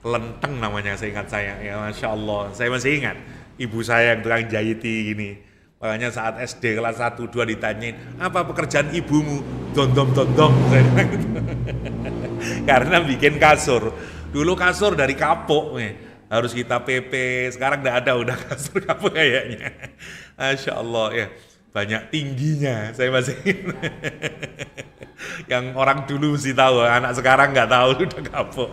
Kelenteng namanya saya ingat saya. Ya, Masya Allah, saya masih ingat ibu saya yang tukang jahiti gini. Makanya saat SD kelas 1, 2 ditanyain, apa pekerjaan ibumu? Dondong-dondong. Karena bikin kasur. Dulu kasur dari kapuk, harus kita PP. Sekarang enggak ada, udah kasur kapuk kayaknya. Masya Allah, ya. Banyak tingginya, saya masih yang orang dulu mesti tahu, anak sekarang nggak tahu udah kapuk.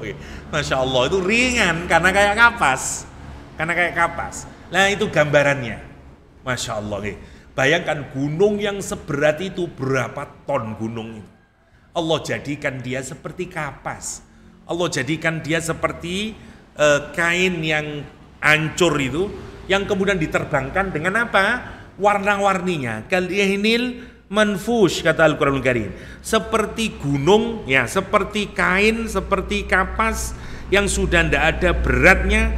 Masya Allah, itu ringan karena kayak kapas. Karena kayak kapas. Nah itu gambarannya. Masya Allah. Bayangkan gunung yang seberat itu, berapa ton gunung itu. Allah jadikan dia seperti kapas. Allah jadikan dia seperti kain yang hancur itu, yang kemudian diterbangkan dengan apa? Warna-warninya. Kal'ihnil manfush, kata Al-Quranul Karim. Seperti gunung, ya, seperti kain, seperti kapas yang sudah tidak ada beratnya,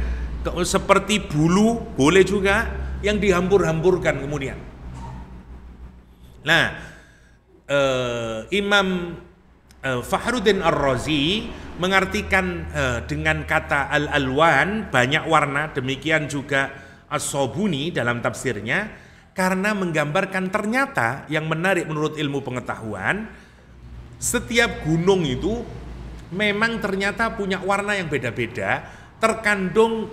seperti bulu, boleh juga, yang dihambur-hamburkan kemudian. Nah, Imam Fakhruddin Ar-Razi mengartikan dengan kata al-alwan, banyak warna, demikian juga As-Sabuni dalam tafsirnya, karena menggambarkan ternyata yang menarik menurut ilmu pengetahuan, setiap gunung itu memang ternyata punya warna yang beda-beda, tergantung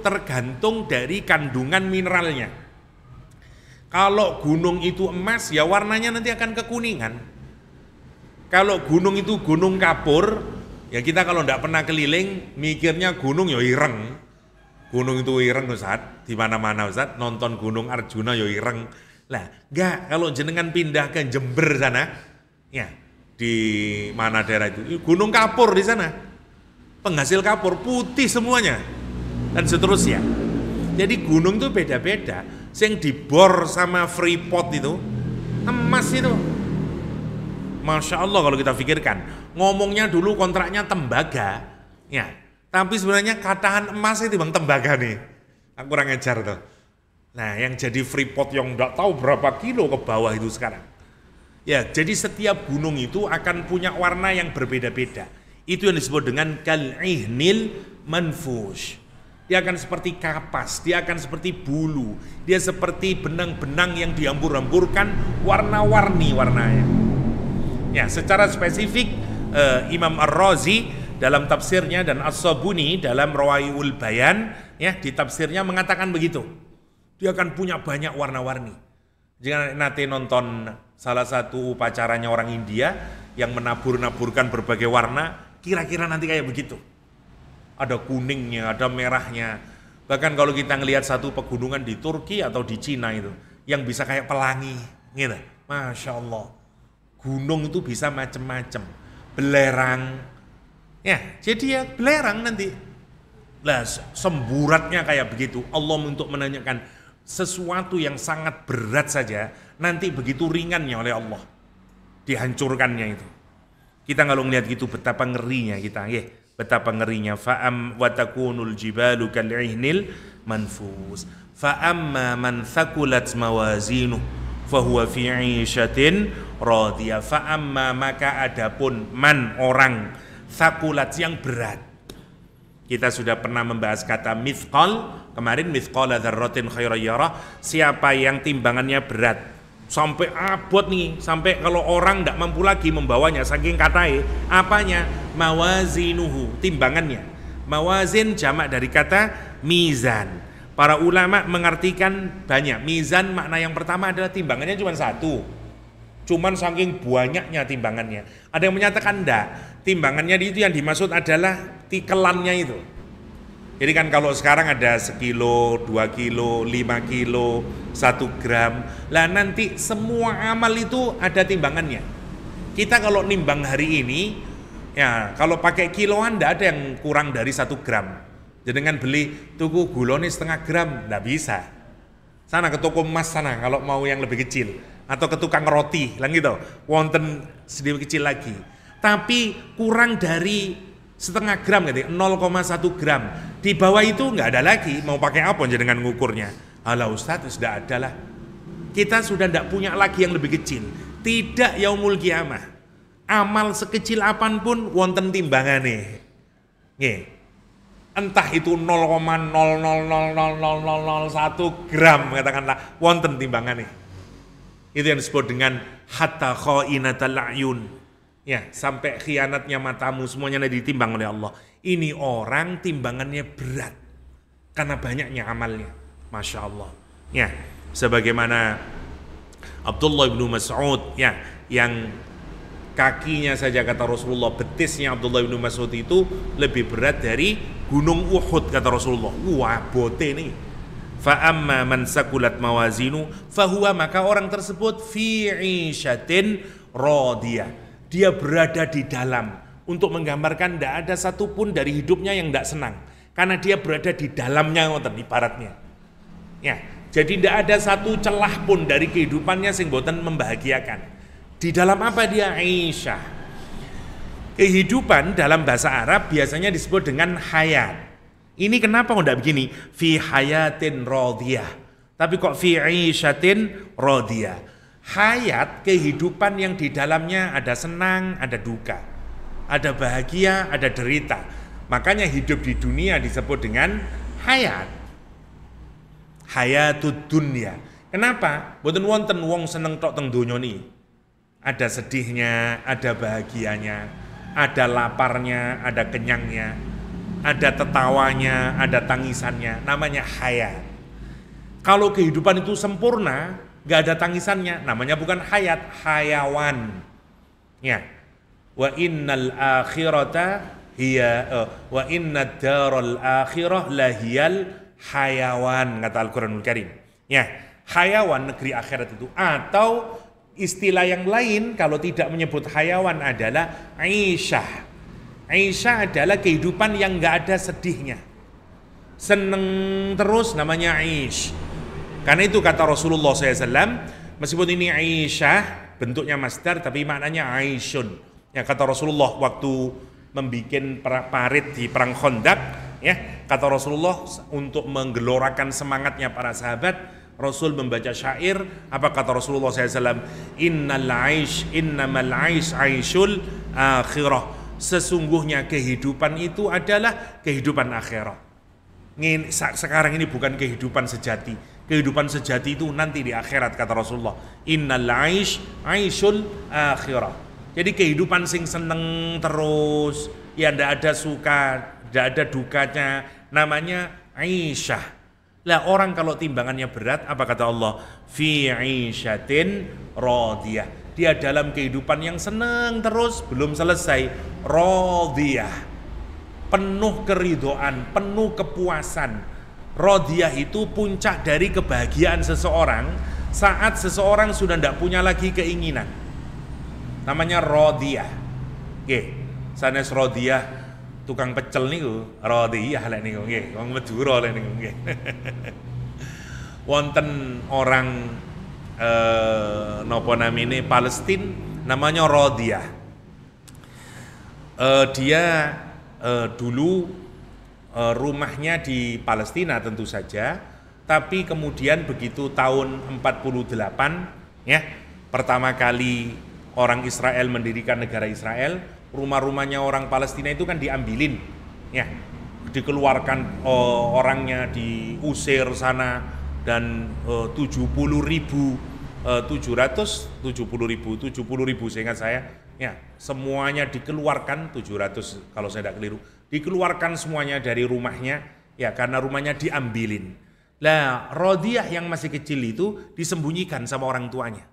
dari kandungan mineralnya. Kalau gunung itu emas, ya warnanya nanti akan kekuningan. Kalau gunung itu gunung kapur, ya kita kalau tidak pernah keliling, mikirnya gunung ya ireng. Gunung itu ireng Ustaz, di mana-mana Ustaz, nonton Gunung Arjuna ya ireng. Lah, enggak, kalau jenengan pindah ke Jember sana, ya, di mana daerah itu, gunung kapur di sana. Penghasil kapur putih semuanya. Dan seterusnya. Jadi gunung itu beda-beda. Yang dibor sama Freeport itu emas itu. Masya Allah kalau kita pikirkan. Ngomongnya dulu kontraknya tembaga, ya. Tapi sebenarnya katahan emas itu bang tembaga nih. Aku kurang ajar tuh. Nah, yang jadi Freeport yang enggak tahu berapa kilo ke bawah itu sekarang. Ya, jadi setiap gunung itu akan punya warna yang berbeda-beda. Itu yang disebut dengan kal'ihnil manfush. Dia akan seperti kapas, dia akan seperti bulu, dia seperti benang-benang yang dihambur-hamburkan, warna-warni warnanya. Ya, secara spesifik Imam Ar-Razi dalam tafsirnya dan As-Sabuni dalam Rawaiyul Bayan, ya, di tafsirnya mengatakan begitu. Dia akan punya banyak warna-warni. Jika nanti nonton salah satu upacaranya orang India yang menabur-naburkan berbagai warna, kira-kira nanti kayak begitu. Ada kuningnya, ada merahnya. Bahkan kalau kita ngelihat satu pegunungan di Turki atau di Cina itu, yang bisa kayak pelangi, gitu. Masya Allah. Gunung itu bisa macam-macam. Belerang. Ya, jadi ya belerang nanti. Lah, semburatnya kayak begitu. Allah untuk menanyakan sesuatu yang sangat berat saja, nanti begitu ringannya oleh Allah. Dihancurkannya itu. Kita kalau ngelihat gitu betapa ngerinya kita, ya. Betapa ngerinya. Fa'am wa takunul jibalu kal'ihnil manfus. Fa'amma man thakulat mawazinuh fahuwa fi 'ishatin radiyah. Fa'amma, maka adapun man, orang, thakulat yang berat. Kita sudah pernah membahas kata mithqal kemarin, mithqala dzarratin khairan yarah. Siapa yang timbangannya berat sampai abot nih, sampai kalau orang tidak mampu lagi membawanya saking katai, apanya? Mawazinuhu, timbangannya. Mawazin jamak dari kata mizan. Para ulama mengartikan banyak. Mizan makna yang pertama adalah timbangannya cuma satu, cuman saking banyaknya timbangannya. Ada yang menyatakan enggak, timbangannya itu yang dimaksud adalah tikelannya itu. Jadi kan kalau sekarang ada sekilo, 2 kilo, 5 kilo, 1 gram. Lah nanti semua amal itu ada timbangannya. Kita kalau nimbang hari ini, ya kalau pakai kiloan enggak ada yang kurang dari 1 gram. Jadi dengan beli tuku gulone setengah gram, enggak bisa. Sana ke toko emas sana kalau mau yang lebih kecil. Atau ke tukang roti, lah gitu. Wonten sedikit kecil lagi. Tapi kurang dari setengah gram gitu, 0,1 gram. Di bawah itu nggak ada lagi, mau pakai apa dengan ngukurnya? Alah Ustadz, sudah ada lah. Kita sudah tidak punya lagi yang lebih kecil. Tidak yaumul kiamah. Amal sekecil apapun wonten timbangannya. Nggih. Entah itu 0,0000001 gram katakanlah, wonten timbangannya. Itu yang disebut dengan hatta khainatal a'yun. Ya, sampai khianatnya matamu semuanya ditimbang oleh Allah. Ini orang timbangannya berat karena banyaknya amalnya. Masya Allah. Ya, sebagaimana Abdullah bin Mas'ud, ya, yang kakinya saja kata Rasulullah, betisnya Abdullah bin Mas'ud itu lebih berat dari gunung Uhud kata Rasulullah. Wah, bote nih. Fa amma man sakulat mawazinu fahuwa, maka orang tersebut fi 'ishatin radiyah. Dia berada di dalam untuk menggambarkan tidak ada satupun dari hidupnya yang tidak senang, karena dia berada di dalamnya, ibaratnya. Ya, jadi tidak ada satu celah pun dari kehidupannya sing boten membahagiakan. Di dalam apa dia? Aisyah. Kehidupan dalam bahasa Arab biasanya disebut dengan hayat. Ini kenapa kok tidak begini? Fi hayatin radiyah. Tapi kok fi aisyatin radiyah. Hayat, kehidupan yang di dalamnya ada senang, ada duka. Ada bahagia, ada derita. Makanya hidup di dunia disebut dengan hayat. Hayatud dunya. Kenapa? Boten wonten wong seneng tok teng donya niki. Ada sedihnya, ada bahagianya, ada laparnya, ada kenyangnya, ada tertawanya, ada tangisannya, namanya hayat. Kalau kehidupan itu sempurna, gak ada tangisannya, namanya bukan hayat, hayawan. Ya. Wa innal akhirata hiya wa innad daral akhirah lahiyal hayawan, kata Al-Qur'anul Karim. Ya, hayawan negeri akhirat itu, atau istilah yang lain kalau tidak menyebut hayawan adalah aisyah. Aisyah adalah kehidupan yang gak ada sedihnya. Seneng terus namanya aish. Karena itu kata Rasulullah SAW, meskipun ini Aisyah bentuknya masdar tapi maknanya Aisyun. Ya, kata Rasulullah waktu membuat parit di perang Khandaq, ya, kata Rasulullah untuk menggelorakan semangatnya para sahabat, Rasul membaca syair. Apa kata Rasulullah SAW? Innamal aish aisyul akhirah. Sesungguhnya kehidupan itu adalah kehidupan akhirat. Sekarang ini bukan kehidupan sejati. Kehidupan sejati itu nanti di akhirat, kata Rasulullah. Innal aish aisyul akhirah. Jadi kehidupan sing seneng terus, ya ndak ada suka, ndak ada dukanya, namanya aisyah. Lah orang kalau timbangannya berat, apa kata Allah? Fi aisyatin radiyah. Dia dalam kehidupan yang seneng terus, belum selesai. Radiyah. Penuh keridhaan, penuh kepuasan. Radiyah itu puncak dari kebahagiaan seseorang saat seseorang sudah tidak punya lagi keinginan. Namanya radiyah. Nggih, sanes radiyah tukang pecel niku, radiyah lek niku nggih, wong Madura lek niku nggih. Wonten orang napa namine Palestina namanya radiyah. Dia dulu rumahnya di Palestina tentu saja, tapi kemudian begitu tahun 48 ya, pertama kali orang Israel mendirikan negara Israel, rumah-rumahnya orang Palestina itu kan diambilin ya, dikeluarkan orangnya, diusir sana, dan 70.000 seingat saya ya, semuanya dikeluarkan, 700 kalau saya tidak keliru, dikeluarkan semuanya dari rumahnya ya, karena rumahnya diambilin. Lah Radiyah yang masih kecil itu disembunyikan sama orang tuanya,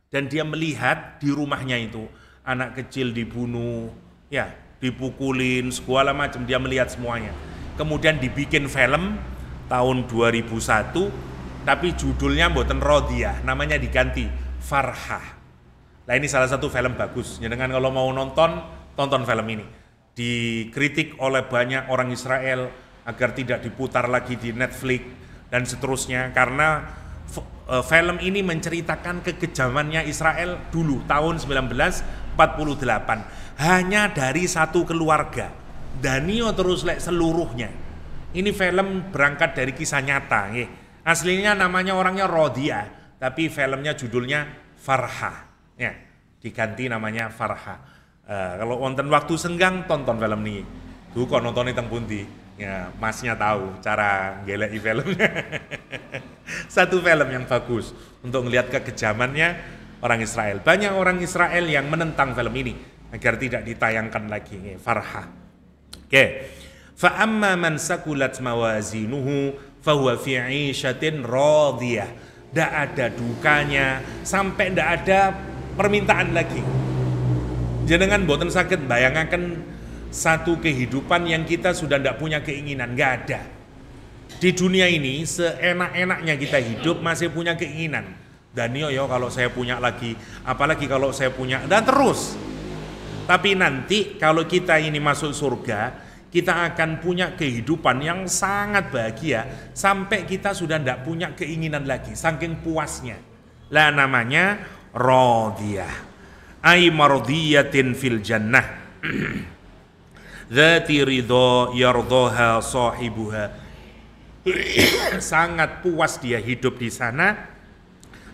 dan dia melihat di rumahnya itu anak kecil dibunuh ya, dipukulin segala macam, dia melihat semuanya. Kemudian dibikin film tahun 2001, tapi judulnya mboten Radiyah, namanya diganti Farhah. Nah ini salah satu film bagus, jangan kalau mau nonton, tonton film ini. Dikritik oleh banyak orang Israel agar tidak diputar lagi di Netflix dan seterusnya, karena film ini menceritakan kekejamannya Israel dulu tahun 1948, hanya dari satu keluarga, Danio terus seluruhnya. Ini film berangkat dari kisah nyata, aslinya namanya orangnya Radiyah, tapi filmnya judulnya Farhah. Ya, diganti namanya Farhah. Kalau wonten waktu senggang tonton film ini. Tuh kok nontonnya teng pundi? Ya, masnya tahu cara ngeleki filmnya. Satu film yang bagus untuk melihat kekejamannya orang Israel. Banyak orang Israel yang menentang film ini agar tidak ditayangkan lagi. Farhah. Oke. Fa amma man sakulat mawazinuhu fahuwa fi 'ishatin radiyah. Tidak ada dukanya, sampai tidak ada permintaan lagi. Jenengan boten sakit bayangaken satu kehidupan yang kita sudah tidak punya keinginan, nggak ada. Di dunia ini seenak-enaknya kita hidup masih punya keinginan. Dan yo kalau saya punya lagi, apalagi kalau saya punya, dan terus. Tapi nanti kalau kita ini masuk surga, kita akan punya kehidupan yang sangat bahagia sampai kita sudah tidak punya keinginan lagi, saking puasnya. Lah namanya radiyah. Ai mardiyatin fil jannah. Dzati ridha yardhaha sahibuha. Sangat puas dia hidup di sana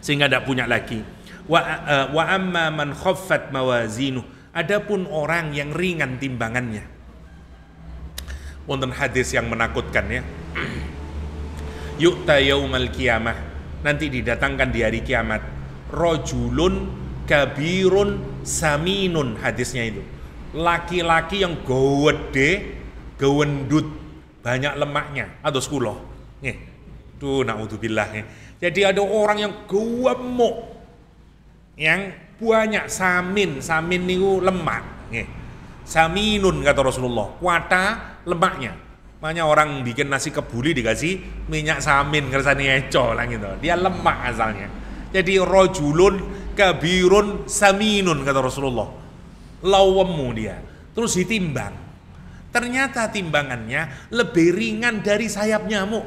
sehingga tidak punya lagi. Wa amma man khaffat mawazinuh. Adapun orang yang ringan timbangannya. Wonten hadis yang menakutkan ya. Yu'ta yaumal qiyamah. Nanti didatangkan di hari kiamat. Rajulun kabirun saminun, hadisnya itu. Laki-laki yang gede, gewendut, banyak lemaknya atau sekuloh. Nih. Tuh naudzubillah ya. Jadi ada orang yang gemuk, yang banyak samin niku lemak. Nih. Saminun kata Rasulullah, kuata lemaknya. Makanya orang bikin nasi kebuli dikasih minyak samin kersane eco lah gitu. Dia lemak asalnya. Jadi rajulun kabirun saminun kata Rasulullah. Lawemu dia. Terus ditimbang. Ternyata timbangannya lebih ringan dari sayap nyamuk.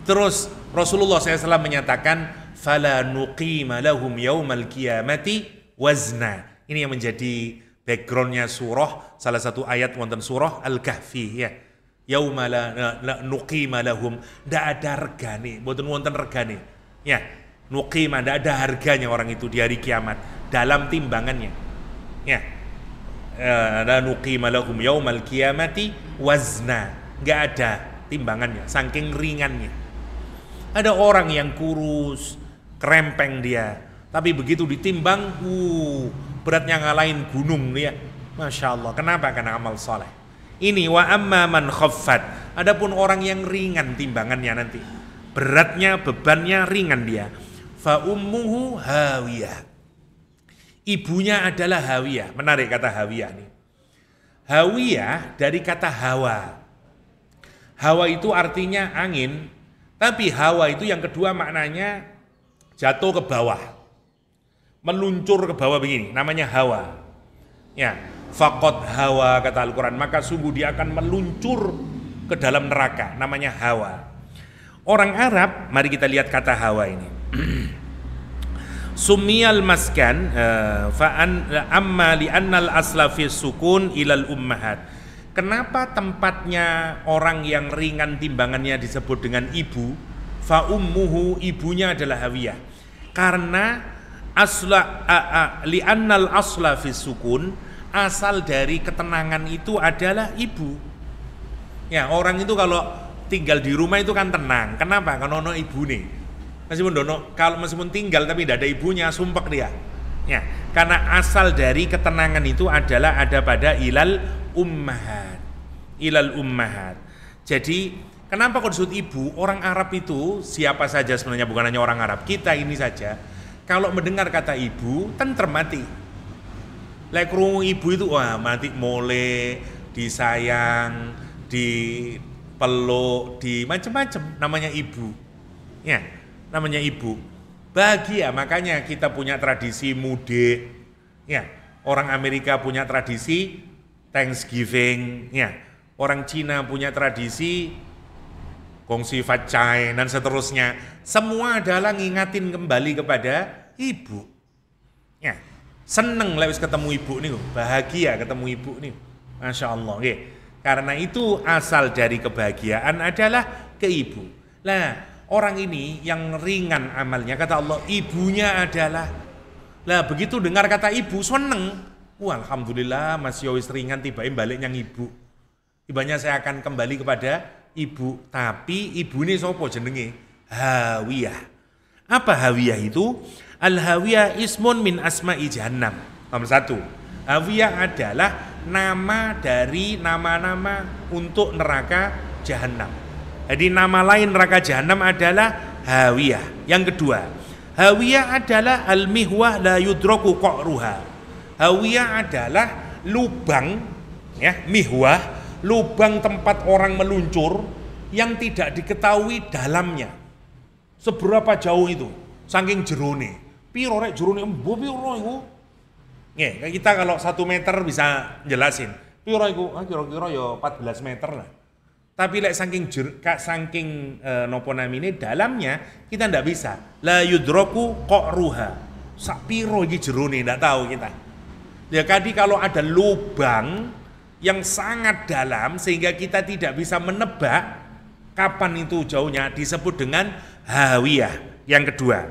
Terus Rasulullah SAW menyatakan fala nuqima lahum yaumal qiyamati wazna. Ini yang menjadi backgroundnya surah, salah satu ayat wonten surah Al-Kahfi ya. Yauma la nuqima lahum, ndak ada regane, mboten wonten regane. Ya, nuqima ndak ada harganya orang itu di hari kiamat dalam timbangannya. Ya. La nuqima lahum yaumal qiyamati wazna. Enggak ada timbangannya, saking ringannya. Ada orang yang kurus, krempeng dia, tapi begitu ditimbang, beratnya ngalahin gunung dia. Masya Allah. Kenapa? Karena amal soleh. Ini wa amma man khaffat. Adapun orang yang ringan timbangannya nanti, beratnya, bebannya ringan dia. Fa ummuhu hawiyah. Ibunya adalah hawiyah. Menarik kata hawiyah nih. Hawiyah dari kata hawa. Hawa itu artinya angin, tapi hawa itu yang kedua maknanya jatuh ke bawah. Meluncur ke bawah begini, namanya hawa. Ya, faqad hawa kata Al-Quran, maka sungguh dia akan meluncur ke dalam neraka, namanya hawa. Orang Arab, mari kita lihat kata hawa ini. Sumiyal maskan fa'an amma li'annal asla fi sukun ilal ummahat. Kenapa tempatnya orang yang ringan timbangannya disebut dengan ibu? Fa ummuhu, ibunya adalah hawiyah. Karena asla li'annal asla fi sukun, asal dari ketenangan itu adalah ibu. Ya, orang itu kalau tinggal di rumah itu kan tenang. Kenapa? Karena ono ibu nih. Meskipun tinggal tapi tidak ada ibunya, sumpek dia. Ya, karena asal dari ketenangan itu adalah ada pada ilal ummahat. Ilal ummahat. Jadi, kenapa kok disebut ibu? Orang Arab itu siapa saja sebenarnya, bukan hanya orang Arab. Kita ini saja kalau mendengar kata ibu, tentrem mati. Lek krungu ibu itu wah mati mole, disayang, dipeluk, di macam-macam, namanya ibu. Ya, namanya ibu. Bahagia, makanya kita punya tradisi mudik. Ya, orang Amerika punya tradisi Thanksgiving, ya. Orang Cina punya tradisi Gongsi Fatcai dan seterusnya. Semua adalah ngingatin kembali kepada ibu. Ya, seneng lewis ketemu ibu nih, bahagia ketemu ibu nih. Masya Allah. Okay. Karena itu asal dari kebahagiaan adalah ke ibu. Nah, orang ini yang ringan amalnya, kata Allah, ibunya adalah. Lah begitu dengar kata ibu, seneng. Wah, alhamdulillah Mas Yowis ringan tiba-tiba balik yang ibu. Tibanya saya akan kembali kepada ibu. Tapi ibu ini sopo jenenge? Hawiyah. Apa hawiyah itu? Al-hawiyah ismun min asma'i jahannam. Nomor 1. Hawiyah adalah nama dari nama-nama untuk neraka jahanam. Jadi nama lain neraka jahanam adalah hawiyah. Yang kedua, hawiyah adalah al-mihwah la yudraku qa'ruha. Hawiyah adalah lubang, ya, mihwah, lubang tempat orang meluncur yang tidak diketahui dalamnya. Seberapa jauh itu? Saking jerone. Piro rek jerone embo piro iku? Kayak kita kalau 1 meter bisa jelasin. Piro iku? Kira-kira ya 14 meter lah. Tapi lek saking nopo namine dalamnya kita ndak bisa. La yudroku qa'ruha. Sak piro iki jerone ndak tahu kita. Ya kadi kalau ada lubang yang sangat dalam sehingga kita tidak bisa menebak kapan itu jauhnya, disebut dengan hawiyah. Yang kedua.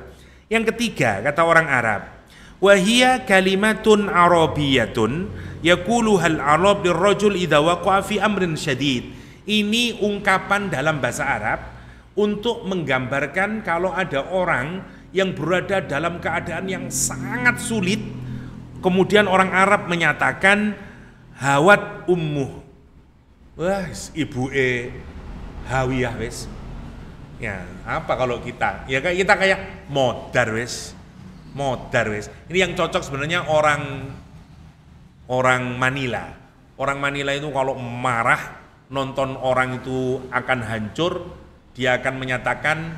Yang ketiga, kata orang Arab, wahia kalimatun arabiyatun yaquluhal arab lirrajul idza waqa'a fi amrin syadid. Ini ungkapan dalam bahasa Arab untuk menggambarkan kalau ada orang yang berada dalam keadaan yang sangat sulit, kemudian orang Arab menyatakan hawat ummuh. Wah, ibu'e hawiyah wis. Ya, apa kalau kita? Ya kita kayak modar wis. Modar wis. Ini yang cocok sebenarnya orang Manila. Orang Manila itu kalau marah nonton orang itu akan hancur, dia akan menyatakan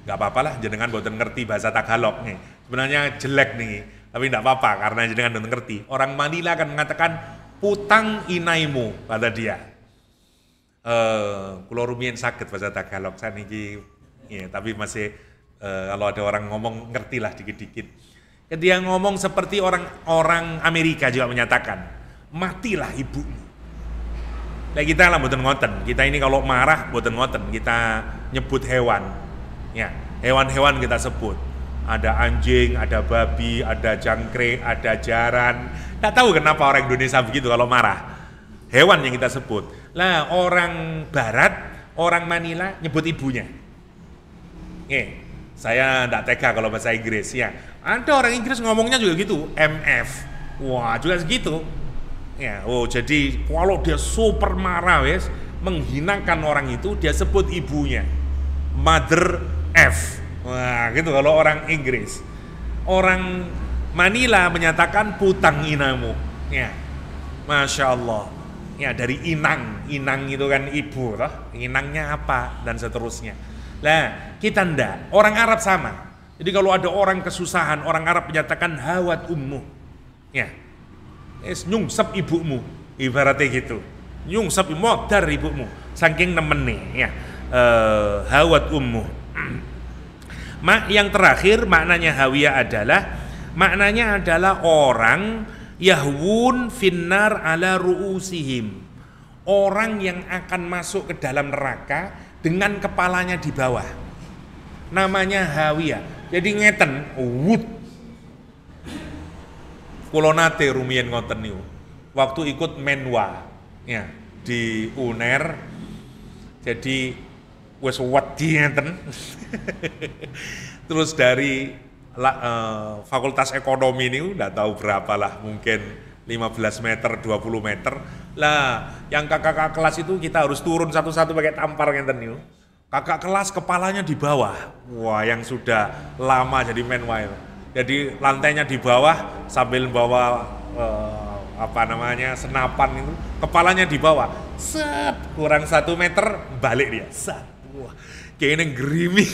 nggak apa-apa lah jenengan boten ngerti bahasa Tagalog nih. Sebenarnya jelek nih, tapi nggak apa-apa karena jenengan boten ngerti. Orang Manila akan mengatakan putang inaimu, kata dia. Kulo rumiyin saged bahasa Tagalog saniki, ya, tapi masih kalau ada orang ngomong ngerti lah dikit-dikit. Dia ngomong seperti orang Amerika juga menyatakan, matilah ibumu. Nah kita lah boten ngoten. Kita ini kalau marah boten ngoten. Kita nyebut hewan. Ya, hewan-hewan kita sebut. Ada anjing, ada babi, ada jangkrik, ada jaran. Nggak tahu kenapa orang Indonesia begitu kalau marah. Hewan yang kita sebut. Lah orang Barat, orang Manila nyebut ibunya. Saya nggak tega kalau bahasa Inggris ya. Ada orang Inggris ngomongnya juga gitu, MF. Wah juga segitu. Ya, jadi kalau dia super marah wes, menghinakan orang itu dia sebut ibunya Mother F. Wah, gitu kalau orang Inggris. Orang Manila menyatakan putang inamu. Ya. Masya Allah. Ya, dari inang itu kan ibu toh. Inangnya apa dan seterusnya. Lah, kita ndak. Orang Arab sama. Jadi kalau ada orang kesusahan, orang Arab menyatakan hawat ummu. Ya. Nyungsep ibumu, ibaratnya gitu. Nyungsep modar ibumu, saking nemene ya. Hawat ummu. Yang terakhir maknanya hawiyah adalah orang yahwun finnar ala ru'usihim. Orang yang akan masuk ke dalam neraka dengan kepalanya di bawah. Namanya hawiyah. Jadi ngeten, wud. Kulo nate rumiyin ngoten niku. Waktu ikut menwa ya di UNER. Jadi wis wedi ngeten. Terus dari Fakultas Ekonomi ini udah tahu berapa lah, mungkin 15 meter, 20 meter. Lah, yang kakak kelas itu kita harus turun satu-satu pakai tampar ngeten niku. Kakak kelas kepalanya di bawah. Wah, yang sudah lama jadi menwa itu. Jadi lantainya di bawah sambil bawa senapan itu, kepalanya di bawah. Set, kurang 1 meter balik dia. Set. Wah, kayaknya gerimis.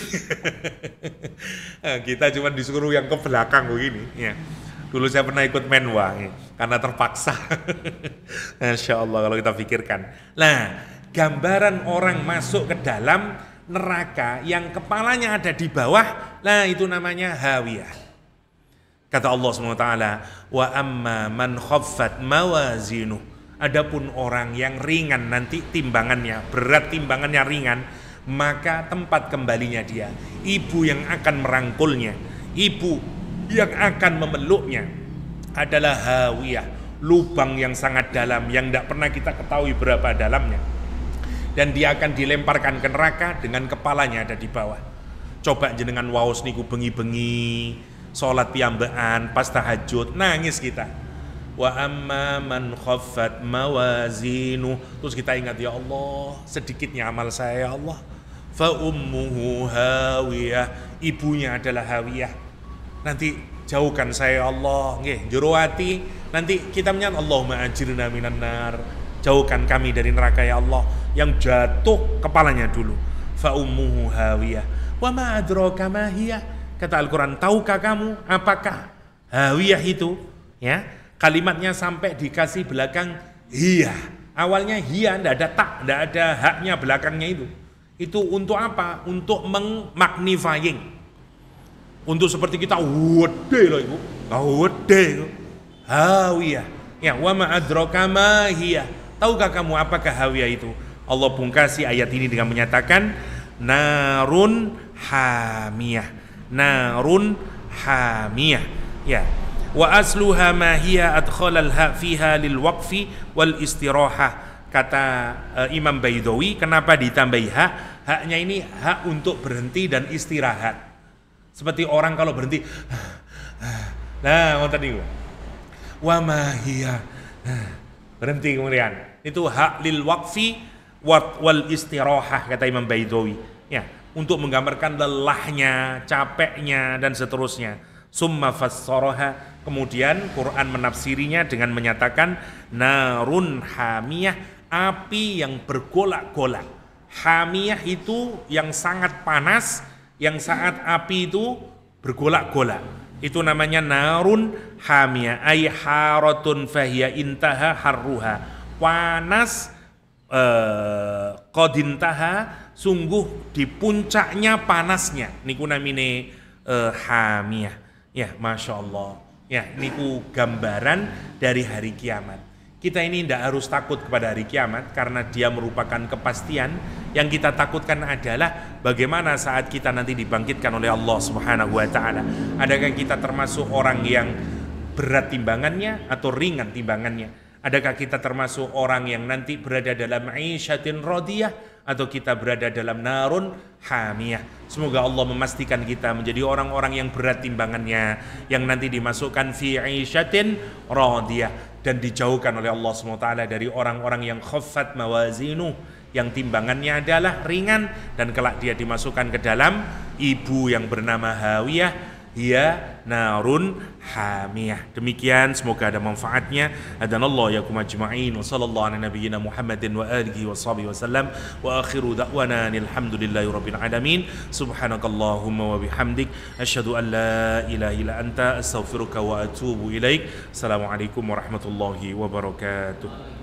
Kita cuma disuruh yang ke belakang begini ya. Dulu saya pernah ikut menwa ya, karena terpaksa. Insya Allah kalau kita pikirkan. Nah, gambaran orang masuk ke dalam neraka yang kepalanya ada di bawah, nah itu namanya hawiyah. Kata Allah SWT, wa amma man khaffat mawazinu. Adapun orang yang ringan nanti timbangannya, berat timbangannya ringan, maka tempat kembalinya dia, ibu yang akan merangkulnya, ibu yang akan memeluknya adalah hawiyah, lubang yang sangat dalam yang tidak pernah kita ketahui berapa dalamnya. Dan dia akan dilemparkan ke neraka dengan kepalanya ada di bawah. Coba jenengan waos niku bengi-bengi sholat piyambean pas tahajud, nangis kita. Wa amma man khaffat mawazinu. Terus kita ingat, ya Allah, sedikitnya amal saya ya Allah. Fa ummuhu hawiyah. Ibunya adalah hawiyah. Nanti jauhkan saya ya Allah, nggih, jero ati. Nanti kita menyatakan Allahumma ajirna minan nar. Jauhkan kami dari neraka ya Allah. Yang jatuh kepalanya dulu. Fa ummuhu hawiyah. Wa ma adraka ma hiya. Kata Al-Quran, tahukah kamu apakah hawiyah itu? Ya, kalimatnya sampai dikasih belakang hiya. Awalnya hiya, ndak ada tak, ndak ada haknya belakangnya itu. Itu untuk apa? Untuk mengmagnifying. Untuk seperti kita wede loh ibu, wede itu. Hawiyah. Ya, wa ma adraka ma hiya. Tahukah kamu apakah hawiyah itu? Allah pungkasi ayat ini dengan menyatakan narun hamiyah. Narun hamiyah. Ya. Wa asluha ma hiya adkhalal ha fiha lil waqfi wal istirahah. Kata Imam Baidawi, kenapa ditambahi hak? Haknya ini hak untuk berhenti dan istirahat. Seperti orang kalau berhenti, nah ngoten niku. Wa ma hiya, berhenti kemudian. Itu hak lil waqfi wal istirahah kata Imam Baidawi. Ya, untuk menggambarkan lelahnya, capeknya dan seterusnya. Summa fassaraha, kemudian Quran menafsirinya dengan menyatakan narun hamiyah, api yang bergolak-golak. Hamiyah itu yang sangat panas, yang saat api itu bergolak-golak. Itu namanya narun hamiyah, ay haratun fahiya intaha harruha. Panas qadintaha, sungguh di puncaknya panasnya. Niku namine hamiyah. Ya, Masya Allah. Ya, niku gambaran dari hari kiamat. Kita ini tidak harus takut kepada hari kiamat karena dia merupakan kepastian. Yang kita takutkan adalah bagaimana saat kita nanti dibangkitkan oleh Allah Subhanahu wa taala. Adakah kita termasuk orang yang berat timbangannya atau ringan timbangannya? Adakah kita termasuk orang yang nanti berada dalam aisyatin radiyah atau kita berada dalam narun hamiyah? Semoga Allah memastikan kita menjadi orang-orang yang berat timbangannya, yang nanti dimasukkan fi aisyatin radiyah dan dijauhkan oleh Allah SWT dari orang-orang yang khaffat mawazinu, yang timbangannya adalah ringan, dan kelak dia dimasukkan ke dalam ibu yang bernama hawiyah, hiya narun hamiyah. Demikian, semoga ada manfaatnya. Adanallahu yakum ajma'in wa sallallahu ala nabiyyina Muhammadin wa alihi wa sahbihi wa sallam wa akhiru da'wana alhamdulillahi rabbil alamin. Subhanakallahumma wa bihamdik asyhadu an la ilaha illa anta astaghfiruka wa atubu ilaik. Assalamualaikum warahmatullahi wabarakatuh.